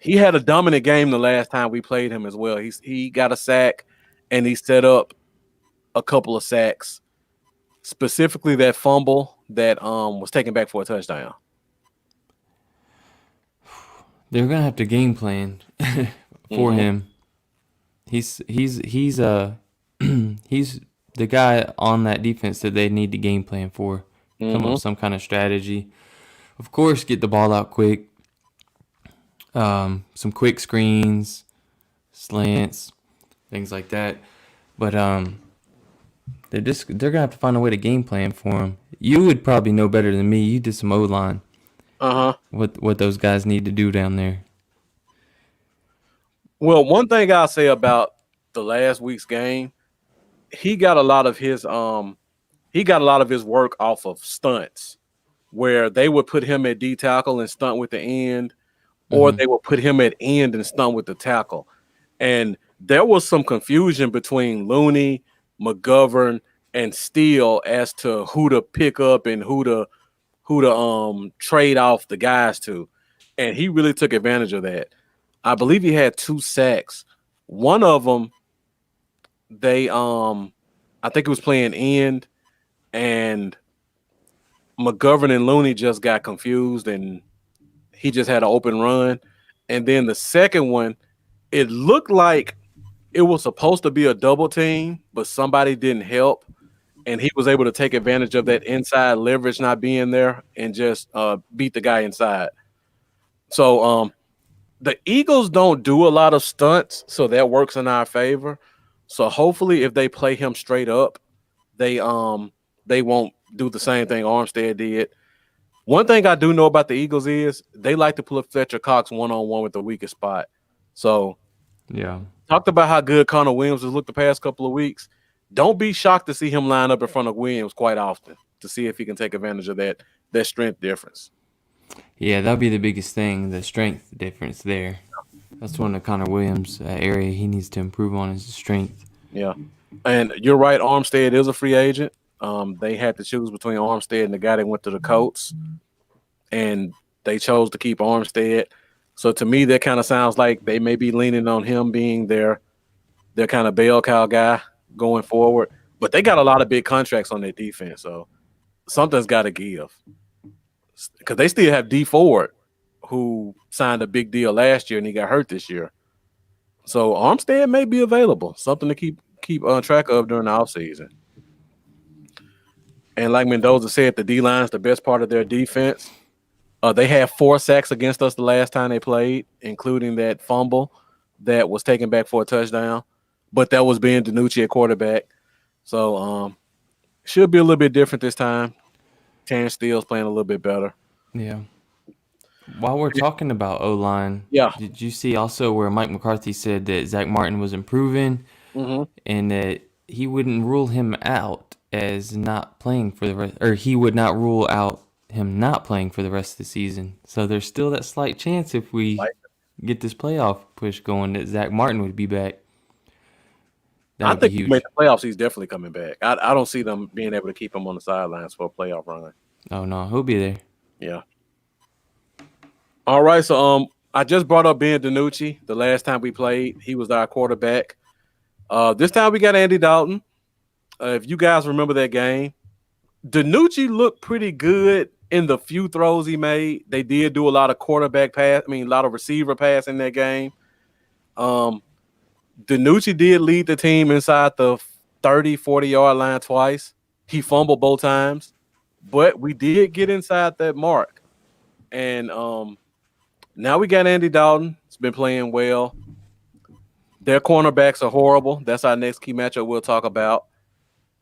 had a dominant game the last time we played him as well. He got a sack and he set up a couple of sacks, specifically that fumble that was taken back for a touchdown. They're gonna have to game plan for him. He's the guy on that defense that they need to game plan for. Come up with some kind of strategy. Of course, get the ball out quick. Some quick screens, slants, things like that. But they're gonna have to find a way to game plan for him. You would probably know better than me. You did some O-line. What those guys need to do down there. Well, one thing I'll say about the last week's game, he got a lot of his work off of stunts, where they would put him at D tackle and stunt with the end, or they would put him at end and stunt with the tackle. And there was some confusion between Looney, McGovern, and Steele as to who to pick up and who to trade off the guys to. And he really took advantage of that. I believe he had 2 sacks. One of them, I think it was playing end, and McGovern and Looney just got confused, and he just had an open run. And then the second one, it looked like it was supposed to be a double team, but somebody didn't help, and he was able to take advantage of that inside leverage not being there and just beat the guy inside. So the Eagles don't do a lot of stunts, so that works in our favor. So hopefully if they play him straight up, they won't do the same thing Armstead did. One thing I do know about the Eagles is they like to put Fletcher Cox one-on-one with the weakest spot. So yeah, talked about how good Connor Williams has looked the past couple of weeks. Don't be shocked to see him line up in front of Williams quite often to see if he can take advantage of that strength difference. Yeah, that'll be the biggest thing, the strength difference there. That's one of Connor Williams' area he needs to improve on is the strength. Yeah, and you're right, Armstead is a free agent. They had to choose between Armstead and the guy that went to the Colts, and they chose to keep Armstead. So to me, that kind of sounds like they may be leaning on him being their kind of bell cow guy going forward. But they got a lot of big contracts on their defense, so something's got to give. Because they still have DeBorde, who signed a big deal last year and he got hurt this year. So Armstead may be available, something to keep track of during the offseason. And like Mendoza said, the D-line is the best part of their defense. They had 4 sacks against us the last time they played, including that fumble that was taken back for a touchdown. But that was being DiNucci at quarterback. So should be a little bit different this time. Terrence Steele's playing a little bit better. Yeah. While we're talking about O-line, did you see also where Mike McCarthy said that Zach Martin was improving and that he wouldn't rule him out as not playing for the rest, or he would not rule out him not playing for the rest of the season. So there's still that slight chance if we get this playoff push going that Zach Martin would be back. I think if we make the playoffs, he's definitely coming back. I don't see them being able to keep him on the sidelines for a playoff run. Oh, no, he'll be there. Yeah. All right, so I just brought up Ben DiNucci. The last time we played, he was our quarterback. This time we got Andy Dalton. If you guys remember that game, DiNucci looked pretty good in the few throws he made. They did do a lot of a lot of receiver pass in that game. DiNucci did lead the team inside the 30, 40-yard line twice. He fumbled both times, but we did get inside that mark. And now we got Andy Dalton. He's been playing well. Their cornerbacks are horrible. That's our next key matchup we'll talk about.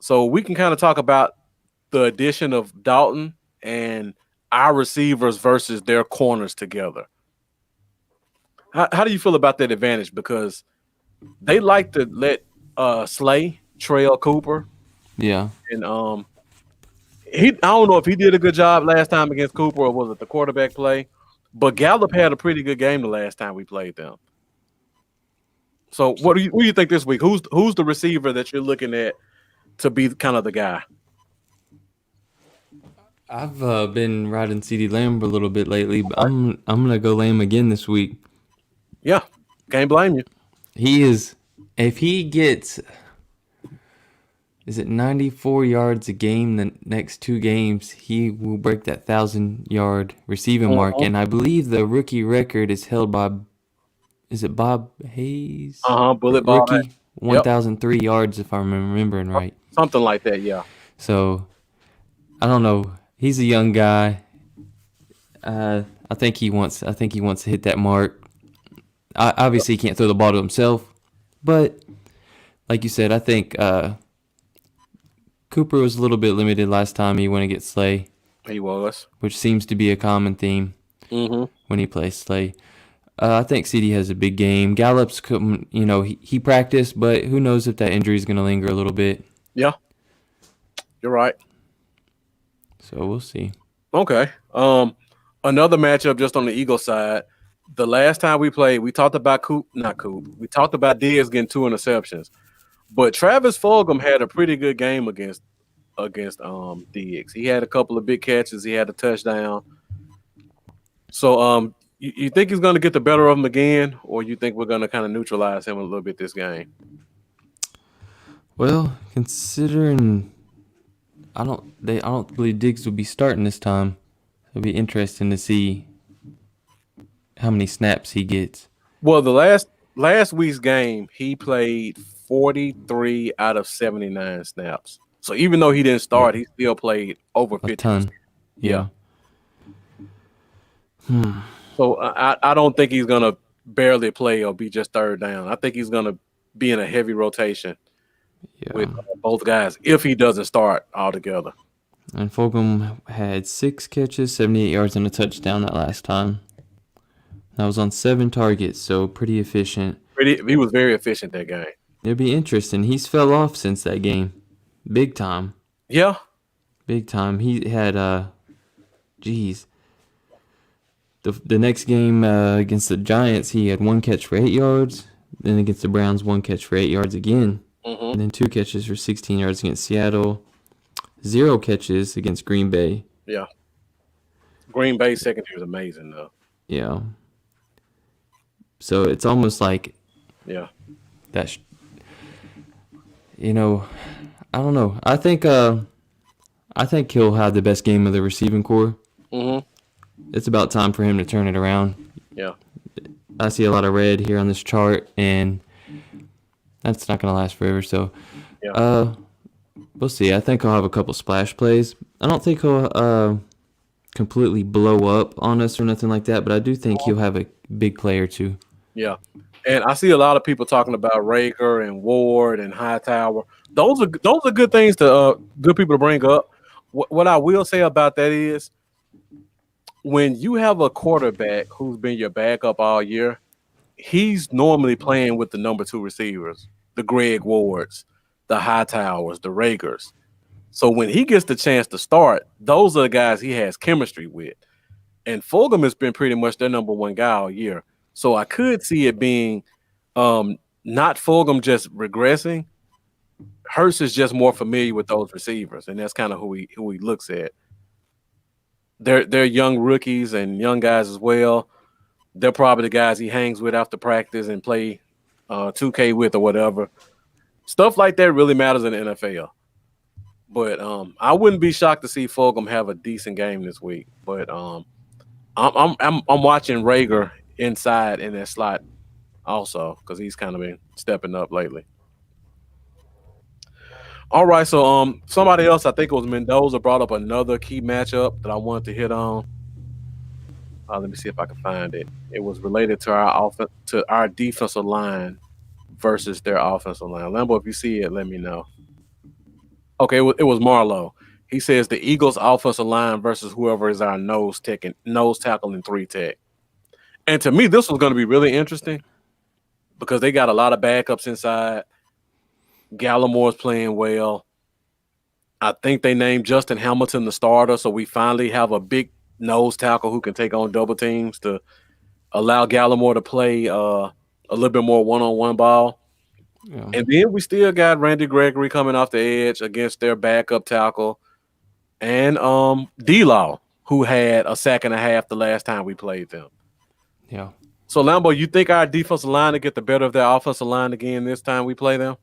So we can kind of talk about the addition of Dalton and our receivers versus their corners together. How do you feel about that advantage? Because they like to let Slay trail Cooper. Yeah. And I don't know if he did a good job last time against Cooper or was it the quarterback play, but Gallup had a pretty good game the last time we played them. So what do you think this week? Who's the receiver that you're looking at to be kind of the guy? I've been riding CeeDee Lamb a little bit lately, but I'm gonna go Lamb again this week. Yeah, can't blame you. He is, if he gets, is it 94 yards a game the next 2 games, he will break that 1,000-yard receiving mark. And I believe the rookie record is held by, is it Bob Hayes? Bullet Bob. 1,003 yards if I'm remembering right. Something like that, yeah. So I don't know. He's a young guy. I think he wants to hit that mark. Obviously, he can't throw the ball to himself, but like you said, I think Cooper was a little bit limited last time he went against Slay. He was, which seems to be a common theme when he plays Slay. I think CD has a big game. Gallup's, he practiced, but who knows if that injury is going to linger a little bit. Yeah, you're right. So we'll see. Okay. Another matchup just on the Eagles side. The last time we played, we talked about We talked about Diaz getting 2 interceptions, but Travis Fulgham had a pretty good game against Diggs. He had a couple of big catches. He had a touchdown. So, you think he's going to get the better of him again, or you think we're going to kind of neutralize him a little bit this game? Well, considering I don't believe Diggs will be starting this time. It'll be interesting to see how many snaps he gets. Well, the last week's game, he played 43 out of 79 snaps. So even though he didn't start, he still played over 50. A ton. Yeah. So I don't think he's going to barely play or be just third down. I think he's going to be in a heavy rotation with both guys if he doesn't start altogether. And Fulgham had 6 catches, 78 yards, and a touchdown that last time. That was on 7 targets, so pretty efficient. He was very efficient that game. It'll be interesting. He's fell off since that game. Big time. Yeah. Big time. He had, The next game against the Giants, he had 1 catch for 8 yards. Then against the Browns, 1 catch for 8 yards again. And then 2 catches for 16 yards against Seattle. 0 catches against Green Bay. Yeah. Green Bay secondary is amazing, though. Yeah. So it's almost like, that. I don't know. I think he'll have the best game of the receiving core. It's about time for him to turn it around. Yeah. I see a lot of red here on this chart, and that's not going to last forever. So, we'll see. I think he'll have a couple splash plays. I don't think he'll completely blow up on us or nothing like that, but I do think he'll have a big play or two. Yeah. And I see a lot of people talking about Rager and Ward and Hightower. Those are good things good people to bring up. What I will say about that is, when you have a quarterback who's been your backup all year, he's normally playing with the number 2 receivers, the Greg Wards, the Hightowers, the Ragers. So when he gets the chance to start, those are the guys he has chemistry with. And Fulgham has been pretty much their number 1 guy all year. So I could see it being not Fulgham just regressing. Hurts is just more familiar with those receivers, and that's kind of who he looks at. They're young rookies and young guys as well. They're probably the guys he hangs with after practice and play 2K with or whatever. Stuff like that really matters in the NFL. But I wouldn't be shocked to see Fulgham have a decent game this week. But I'm watching Rager inside in that slot also because he's kind of been stepping up lately. All right, so somebody else, I think it was Mendoza, brought up another key matchup that I wanted to hit on. Let me see if I can find it. It was related to our defensive line versus their offensive line. Lambo, if you see it, let me know. Okay, it was Marlowe. He says the Eagles' offensive line versus whoever is our nose tackle and 3 tech. And to me, this was going to be really interesting because they got a lot of backups inside. Gallimore's playing well. I think they named Justin Hamilton the starter, so we finally have a big nose tackle who can take on double teams to allow Gallimore to play a little bit more one-on-one ball. Yeah. And then we still got Randy Gregory coming off the edge against their backup tackle and D-Law, who had a sack and a half the last time we played them. Yeah. So, Lambo, you think our defensive line will get the better of their offensive line again this time we play them?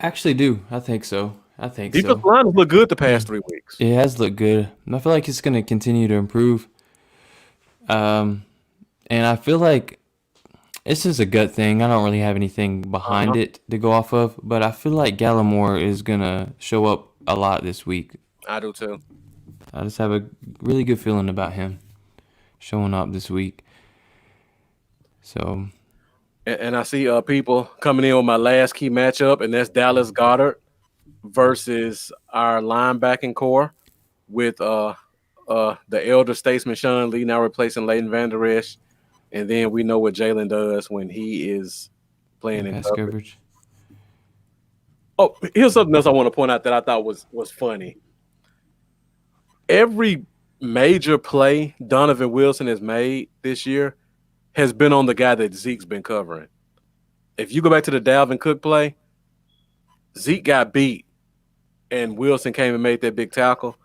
Actually do. I think so. Defensive line has looked good the past 3 weeks. It has looked good. I feel like it's going to continue to improve. And And I feel like this is a gut thing. I don't really have anything behind it to go off of, but I feel like Gallimore is going to show up a lot this week. I do too. I just have a really good feeling about him showing up this week. So, and I see people coming in with my last key matchup, and that's Dallas Goedert versus our linebacking core with the elder statesman Sean Lee now replacing Leighton Vander Esch. And then we know what Jalen does when he is playing in coverage. Oh, here's something else I want to point out that I thought was funny. Every major play Donovan Wilson has made this year has been on the guy that Zeke's been covering. If you go back to the Dalvin Cook play, Zeke got beat, and Wilson came and made that big tackle.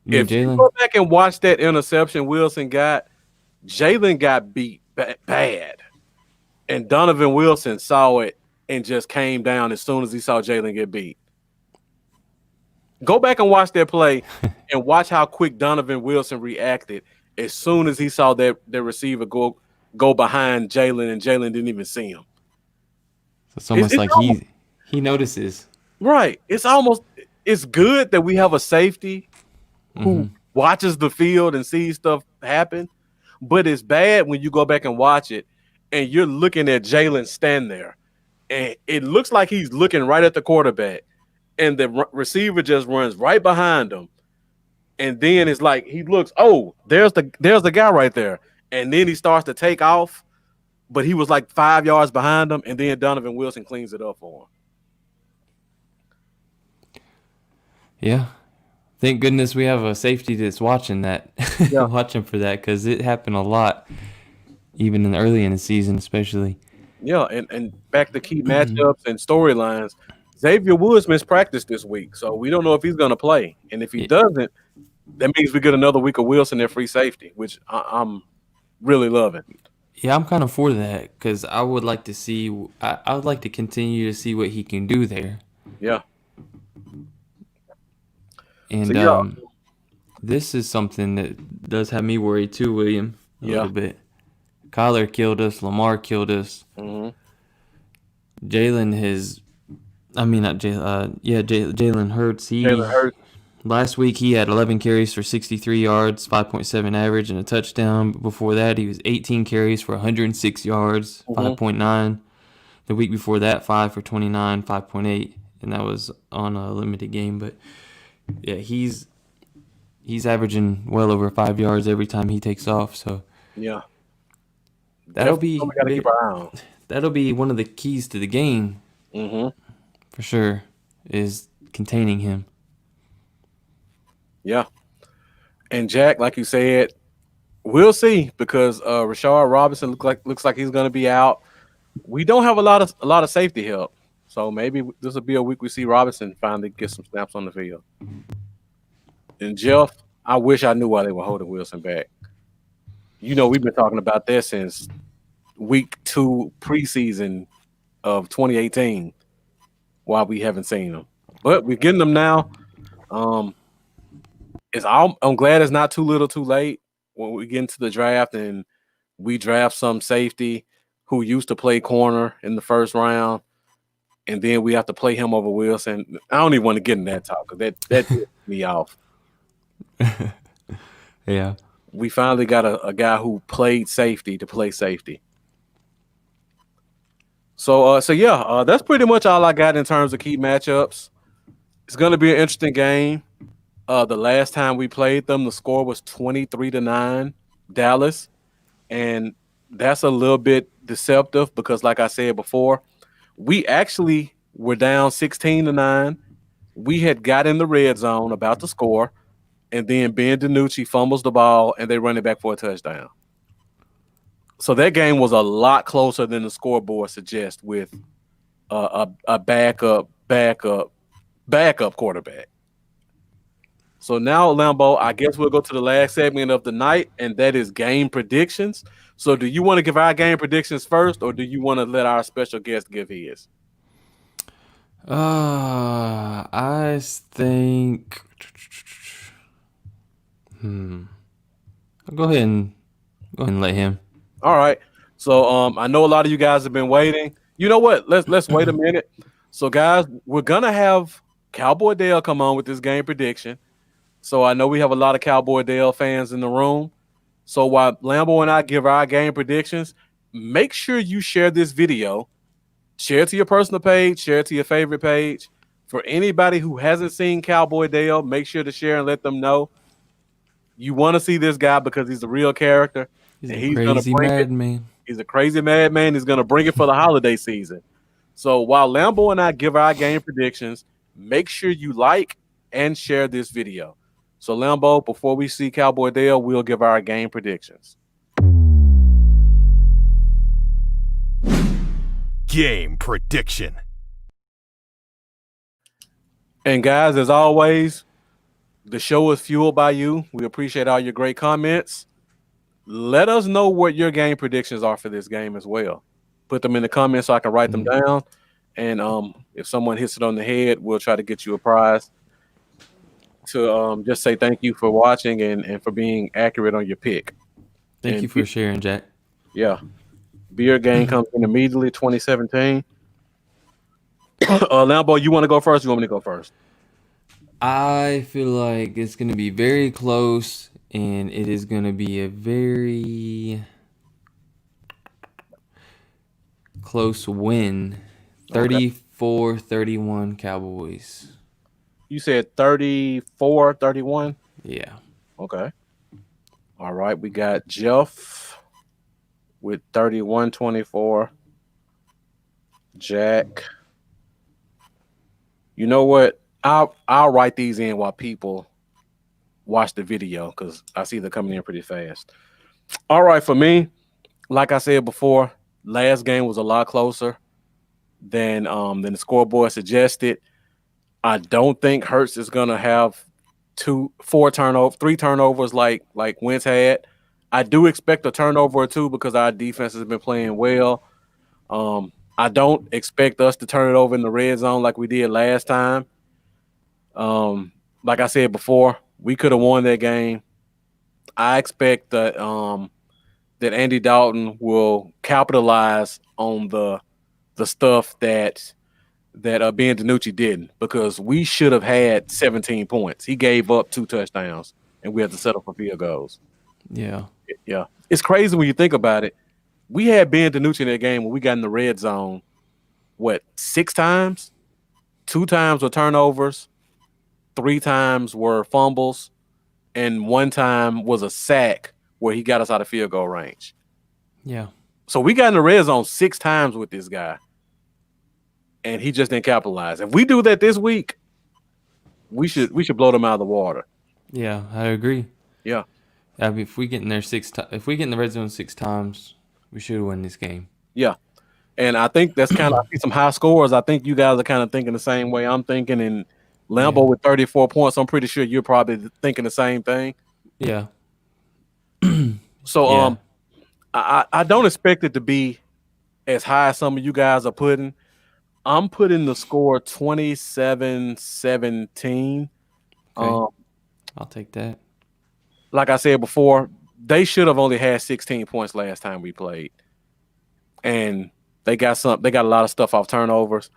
If you go back and watch that interception Wilson got, Jalen got beat bad, and Donovan Wilson saw it and just came down as soon as he saw Jalen get beat. Go back and watch that play and watch how quick Donovan Wilson reacted as soon as he saw that the receiver go behind Jalen, and Jalen didn't even see him. So it's almost like he notices. Right. It's good that we have a safety who watches the field and sees stuff happen. But it's bad when you go back and watch it and you're looking at Jalen stand there. And it looks like he's looking right at the quarterback. And the receiver just runs right behind him. And then it's like he looks, oh, there's the guy right there. And then he starts to take off. But he was like 5 yards behind him. And then Donovan Wilson cleans it up for him. Yeah. Thank goodness we have a safety that's watching that, watching for that, because it happened a lot, even early in the season, especially. Yeah, and back to key matchups and storylines. Xavier Woods missed practice this week, so we don't know if he's going to play. And if he doesn't, that means we get another week of Wilson at free safety, which I'm really loving. Yeah, I'm kind of for that because I would like to see. I would like to continue to see what he can do there. Yeah. And this is something that does have me worried too, William, a little bit. Kyler killed us. Lamar killed us. Mm-hmm. Jalen has, I mean, not Jalen. Jalen Hurts. Jalen Hurts. Last week he had 11 carries for 63 yards, 5.7 average, and a touchdown. Before that, he was 18 carries for 106 yards, 5.9. The week before that, 5 for 29, 5.8, and that was on a limited game, but. Yeah, he's averaging well over 5 yards every time he takes off. So yeah, that'll be keep our eye on. That'll be one of the keys to the game, for sure, is containing him. Yeah, and Jack, like you said, we'll see because Rashard Robinson looks like he's going to be out. We don't have a lot of safety help. So maybe this will be a week we see Robinson finally get some snaps on the field. And Jeff, I wish I knew why they were holding Wilson back. You know, we've been talking about that since week 2 preseason of 2018, why we haven't seen them. But we're getting them now. I'm glad it's not too little too late when we get into the draft and we draft some safety who used to play corner in the first round. And then we have to play him over Wilson. I don't even want to get in that talk because that pissed me off. Yeah. We finally got a guy who played safety to play safety. So that's pretty much all I got in terms of key matchups. It's going to be an interesting game. The last time we played them, the score was 23-9, Dallas. And that's a little bit deceptive because, like I said before, we actually were down 16-9. We had got in the red zone about to score, and then Ben DiNucci fumbles the ball, and they run it back for a touchdown. So that game was a lot closer than the scoreboard suggests with a backup quarterback. So now, Lambo, I guess we'll go to the last segment of the night, and that is game predictions. So do you want to give our game predictions first, or do you want to let our special guest give his? I think. I'll go ahead and let him. All right. So I know a lot of you guys have been waiting. You know what? Let's wait a minute. So guys, we're gonna have Cowboy Dale come on with this game prediction. So I know we have a lot of Cowboy Dale fans in the room. So while Lambo and I give our game predictions, make sure you share this video. Share it to your personal page, share it to your favorite page. For anybody who hasn't seen Cowboy Dale, make sure to share and let them know you want to see this guy because he's a real character. He's and a he's gonna crazy bring it. madman. He's a crazy madman. He's gonna bring it for the holiday season. So while Lambo and I give our game predictions, make sure you like and share this video. So Lambo, before we see Cowboy Dale, we'll give our game predictions. Game prediction. And guys, as always, the show is fueled by you. We appreciate all your great comments. Let us know what your game predictions are for this game as well. Put them in the comments so I can write them down. And if someone hits it on the head, we'll try to get you a prize to just say thank you for watching and for being accurate on your pick. Thank you for sharing, Jack. Yeah. Beer game comes in immediately, 2017. Lambo, you want to go first? Or you want me to go first? I feel like it's going to be very close, and it is going to be a very close win. 34-31 Cowboys. You said 34-31? Yeah. Okay. All right. We got Jeff with 31-24. Jack. You know what? I'll write these in while people watch the video because I see they're coming in pretty fast. All right, for me, like I said before, last game was a lot closer than the scoreboard suggested. I don't think Hurts is gonna have 3 turnovers like Wentz had. I do expect a turnover or two because our defense has been playing well. I don't expect us to turn it over in the red zone like we did last time. Like I said before, we could have won that game. I expect that that Andy Dalton will capitalize on the stuff that Ben DiNucci didn't, because we should have had 17 points. He gave up 2 touchdowns, and we had to settle for field goals. Yeah. Yeah. It's crazy when you think about it. We had Ben DiNucci in that game when we got in the red zone, 6 times? 2 times were turnovers, 3 times were fumbles, and 1 time was a sack where he got us out of field goal range. Yeah. So we got in the red zone 6 times with this guy, and he just didn't capitalize. If we do that this week, we should blow them out of the water. Yeah, I agree. Yeah. I mean, if we get in there if we get in the red zone 6 times, we should win this game. Yeah. And I think that's kind of some high scores. I think you guys are kind of thinking the same way I'm thinking. And Lambo with 34 points, I'm pretty sure you're probably thinking the same thing. Yeah. So I don't expect it to be as high as some of you guys are putting. I'm putting the score 27-17. Okay. I'll take that. Like I said before, they should have only had 16 points last time we played. And they got a lot of stuff off turnovers.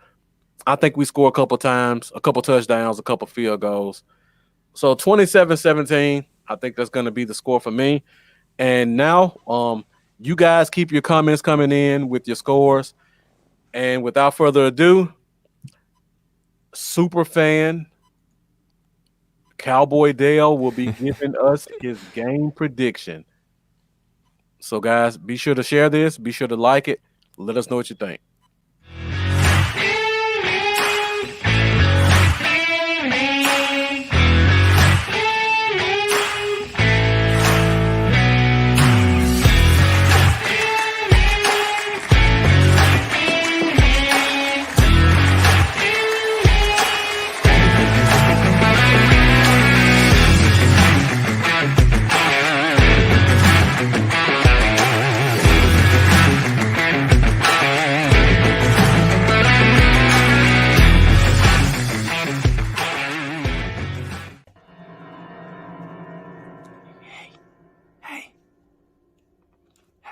I think we score a couple times, a couple touchdowns, a couple field goals. So 27-17, I think that's going to be the score for me. And now you guys keep your comments coming in with your scores. And without further ado, super fan Cowboy Dale will be giving us his game prediction. So guys, be sure to share this. Be sure to like it. Let us know what you think.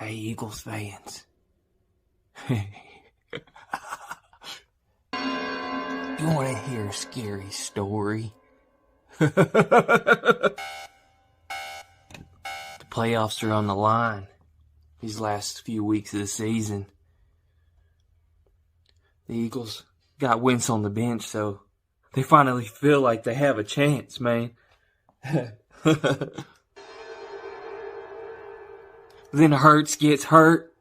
Hey, Eagles fans. You want to hear a scary story? The playoffs are on the line these last few weeks of the season. The Eagles got Wentz on the bench, so they finally feel like they have a chance, man. Then Hurts gets hurt.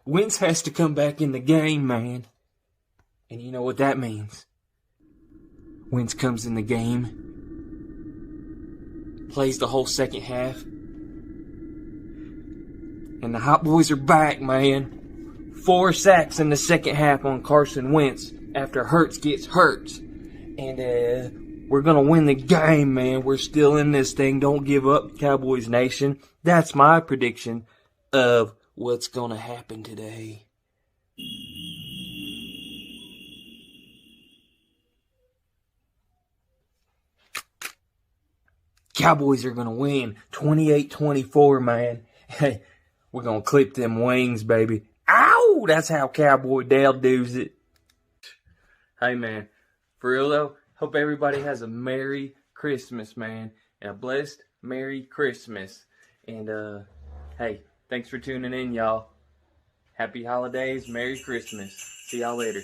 Wentz has to come back in the game, man. And you know what that means. Wentz comes in the game, plays the whole second half, and the Hot Boys are back, man. 4 sacks in the second half on Carson Wentz after Hurts gets hurt. And we're going to win the game, man. We're still in this thing. Don't give up, Cowboys Nation. That's my prediction of what's going to happen today. Cowboys are going to win 28-24, man. Hey, we're going to clip them wings, baby. Ow! That's how Cowboy Dale does it. Hey, man. For real, though, hope everybody has a Merry Christmas, man. And a blessed Merry Christmas. And, hey, thanks for tuning in, y'all. Happy holidays. Merry Christmas. See y'all later.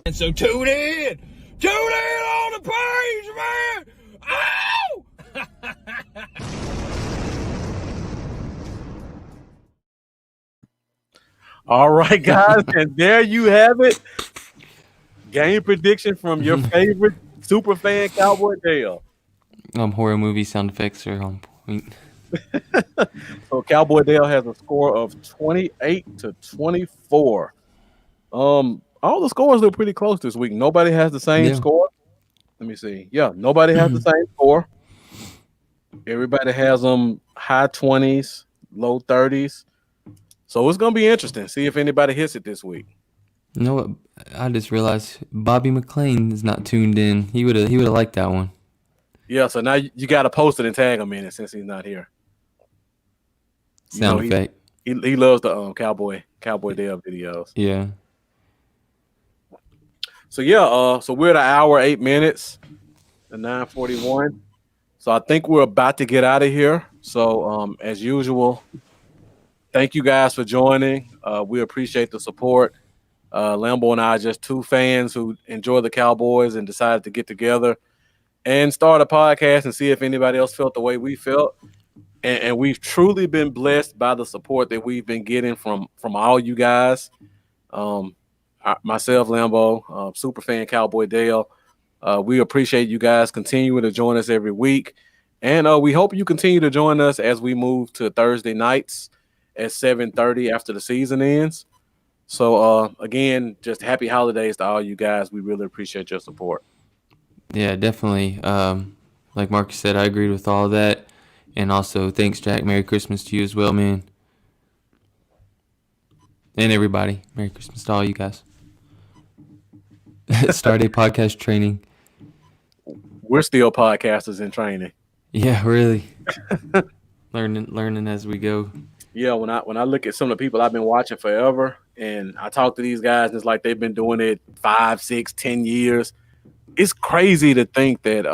And so tune in on the page, man. Ow! All right, guys, and there you have it. Game prediction from your favorite super fan, Cowboy Dale. Horror movie sound effects are on point. So Cowboy Dale has a score of 28-24. All the scores look pretty close this week. Nobody has the same score. Let me see. Yeah, nobody has the same score. Everybody has them high 20s, low 30s. So it's gonna be interesting. See if anybody hits it this week. You know what? I just realized Bobby McClain is not tuned in. He would have liked that one. Yeah. So now you got to post it and tag him in it since he's not here. Sound effect. He loves the Cowboy Dale videos. Yeah. So yeah, so we're at 1 hour 8 minutes, at 9:41. So I think we're about to get out of here. So as usual, thank you guys for joining. We appreciate the support. Lambo and I are just two fans who enjoy the Cowboys and decided to get together and start a podcast and see if anybody else felt the way we felt. And we've truly been blessed by the support that we've been getting from all you guys. Myself, Lambo, Superfan Cowboy Dale. We appreciate you guys continuing to join us every week. And we hope you continue to join us as we move to Thursday nights at 7:30 after the season ends. So, again, just happy holidays to all you guys. We really appreciate your support. Yeah, definitely. Like Marcus said, I agreed with all of that. And also, thanks, Jack. Merry Christmas to you as well, man. And everybody. Merry Christmas to all you guys. Start a podcast training. We're still podcasters in training. Yeah, really. Learning as we go. Yeah, when I look at some of the people I've been watching forever, and I talk to these guys, and it's like they've been doing it 5, 6, 10 years. It's crazy to think that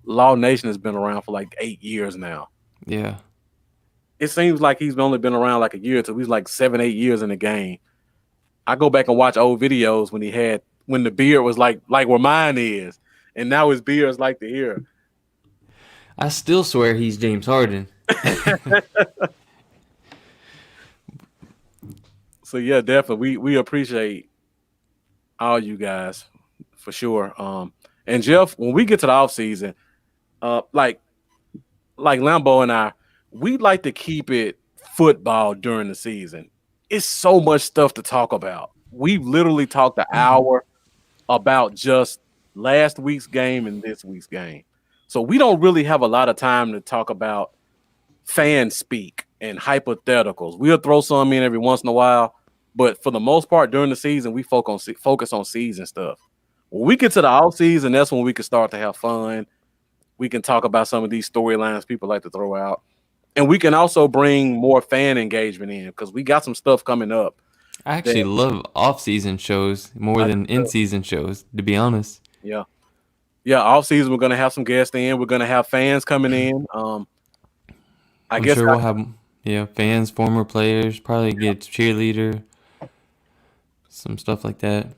Law Nation has been around for like 8 years now. Yeah. It seems like he's only been around like a year or two. He's like 7, 8 years in the game. I go back and watch old videos when the beard was like where mine is, and now his beard is like the ear. I still swear he's James Harden. So yeah, definitely we appreciate all you guys for sure. And Jeff, when we get to the off season, like Lambo and I, we like to keep it football during the season. It's so much stuff to talk about. We've literally talked an hour about just last week's game and this week's game. So we don't really have a lot of time to talk about fan speak and hypotheticals. We'll throw some in every once in a while, but for the most part during the season, we focus on season stuff. When we get to the off season, that's when we can start to have fun. we can talk about some of these storylines people like to throw out. And we can also bring more fan engagement in because we got some stuff coming up. I actually love off-season shows more than in-season shows, to be honest. Yeah. Yeah, off-season, we're going to have some guests in. We're going to have fans coming in. I'm sure we'll have fans, former players, probably get cheerleader, some stuff like that.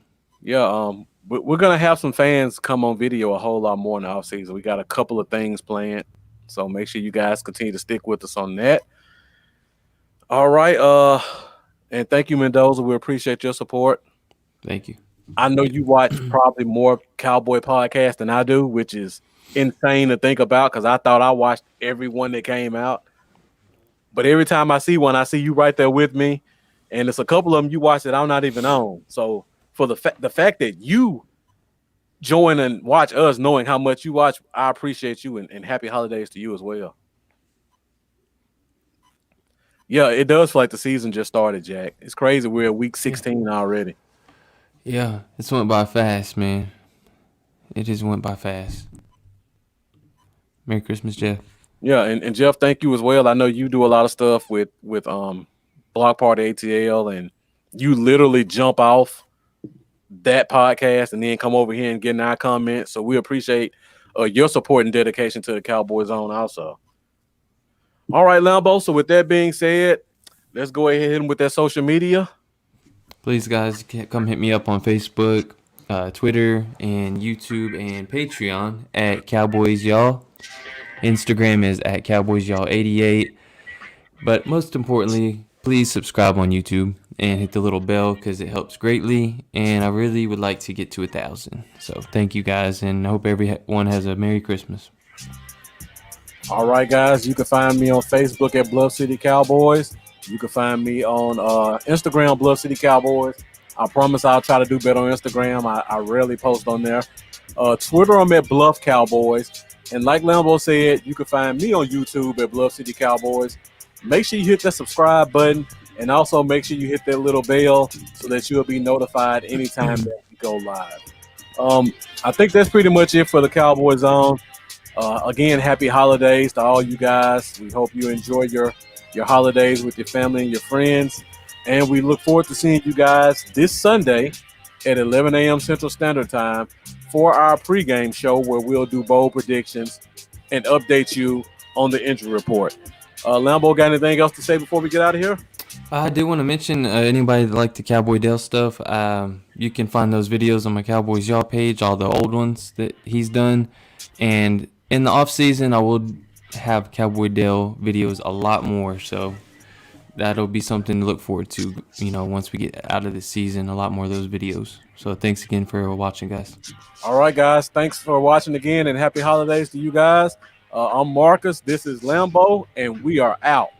Yeah, we're going to have some fans come on video a whole lot more in the off-season. We got a couple of things planned, so make sure you guys continue to stick with us on that. All right, and thank you, Mendoza. We appreciate your support. Thank you. I know you watch probably more Cowboy podcasts than I do, which is insane to think about because I thought I watched every one that came out. But every time I see one, I see you right there with me. And it's a couple of them you watch that I'm not even on. So for the fact that you join and watch us knowing how much you watch, I appreciate you and happy holidays to you as well. Yeah, it does feel like the season just started, Jack. It's crazy. We're at week 16 already. Yeah, it's went by fast, man. It just went by fast. Merry Christmas, Jeff. Yeah, and Jeff, thank you as well. I know you do a lot of stuff with Block Party ATL, and you literally jump off that podcast and then come over here and get in our comments. So we appreciate your support and dedication to the Cowboy Zone also. All right, Lambo. So with that being said, let's go ahead and hit him with that social media. Please, guys, come hit me up on Facebook, Twitter, and YouTube and Patreon at Cowboys Y'all. Instagram is at Cowboys Y'all 88. But most importantly, please subscribe on YouTube and hit the little bell because it helps greatly. And I really would like to get to 1,000. So thank you guys, and I hope everyone has a Merry Christmas. All right, guys, you can find me on Facebook at Bluff City Cowboys. You can find me on Instagram, Bluff City Cowboys. I promise I'll try to do better on Instagram. I rarely post on there. Twitter, I'm at Bluff Cowboys. And like Lambo said, you can find me on YouTube at Bluff City Cowboys. Make sure you hit that subscribe button, and also make sure you hit that little bell so that you'll be notified anytime that we go live. I think that's pretty much it for the Cowboy Zone. Again, happy holidays to all you guys. We hope you enjoy your holidays with your family and your friends. And we look forward to seeing you guys this Sunday at 11 a.m. Central Standard Time for our pregame show where we'll do bold predictions and update you on the injury report. Lambo, got anything else to say before we get out of here? I do want to mention anybody that like the Cowboy Dale stuff, you can find those videos on my Cowboys Y'all page, all the old ones that he's done. And in the off season, I will have Cowboy Dale videos a lot more, so that'll be something to look forward to, once we get out of the season, a lot more of those videos. So thanks again for watching, guys. All right, guys, thanks for watching again, and happy holidays to you guys. I'm Marcus, this is Lambo, and we are out.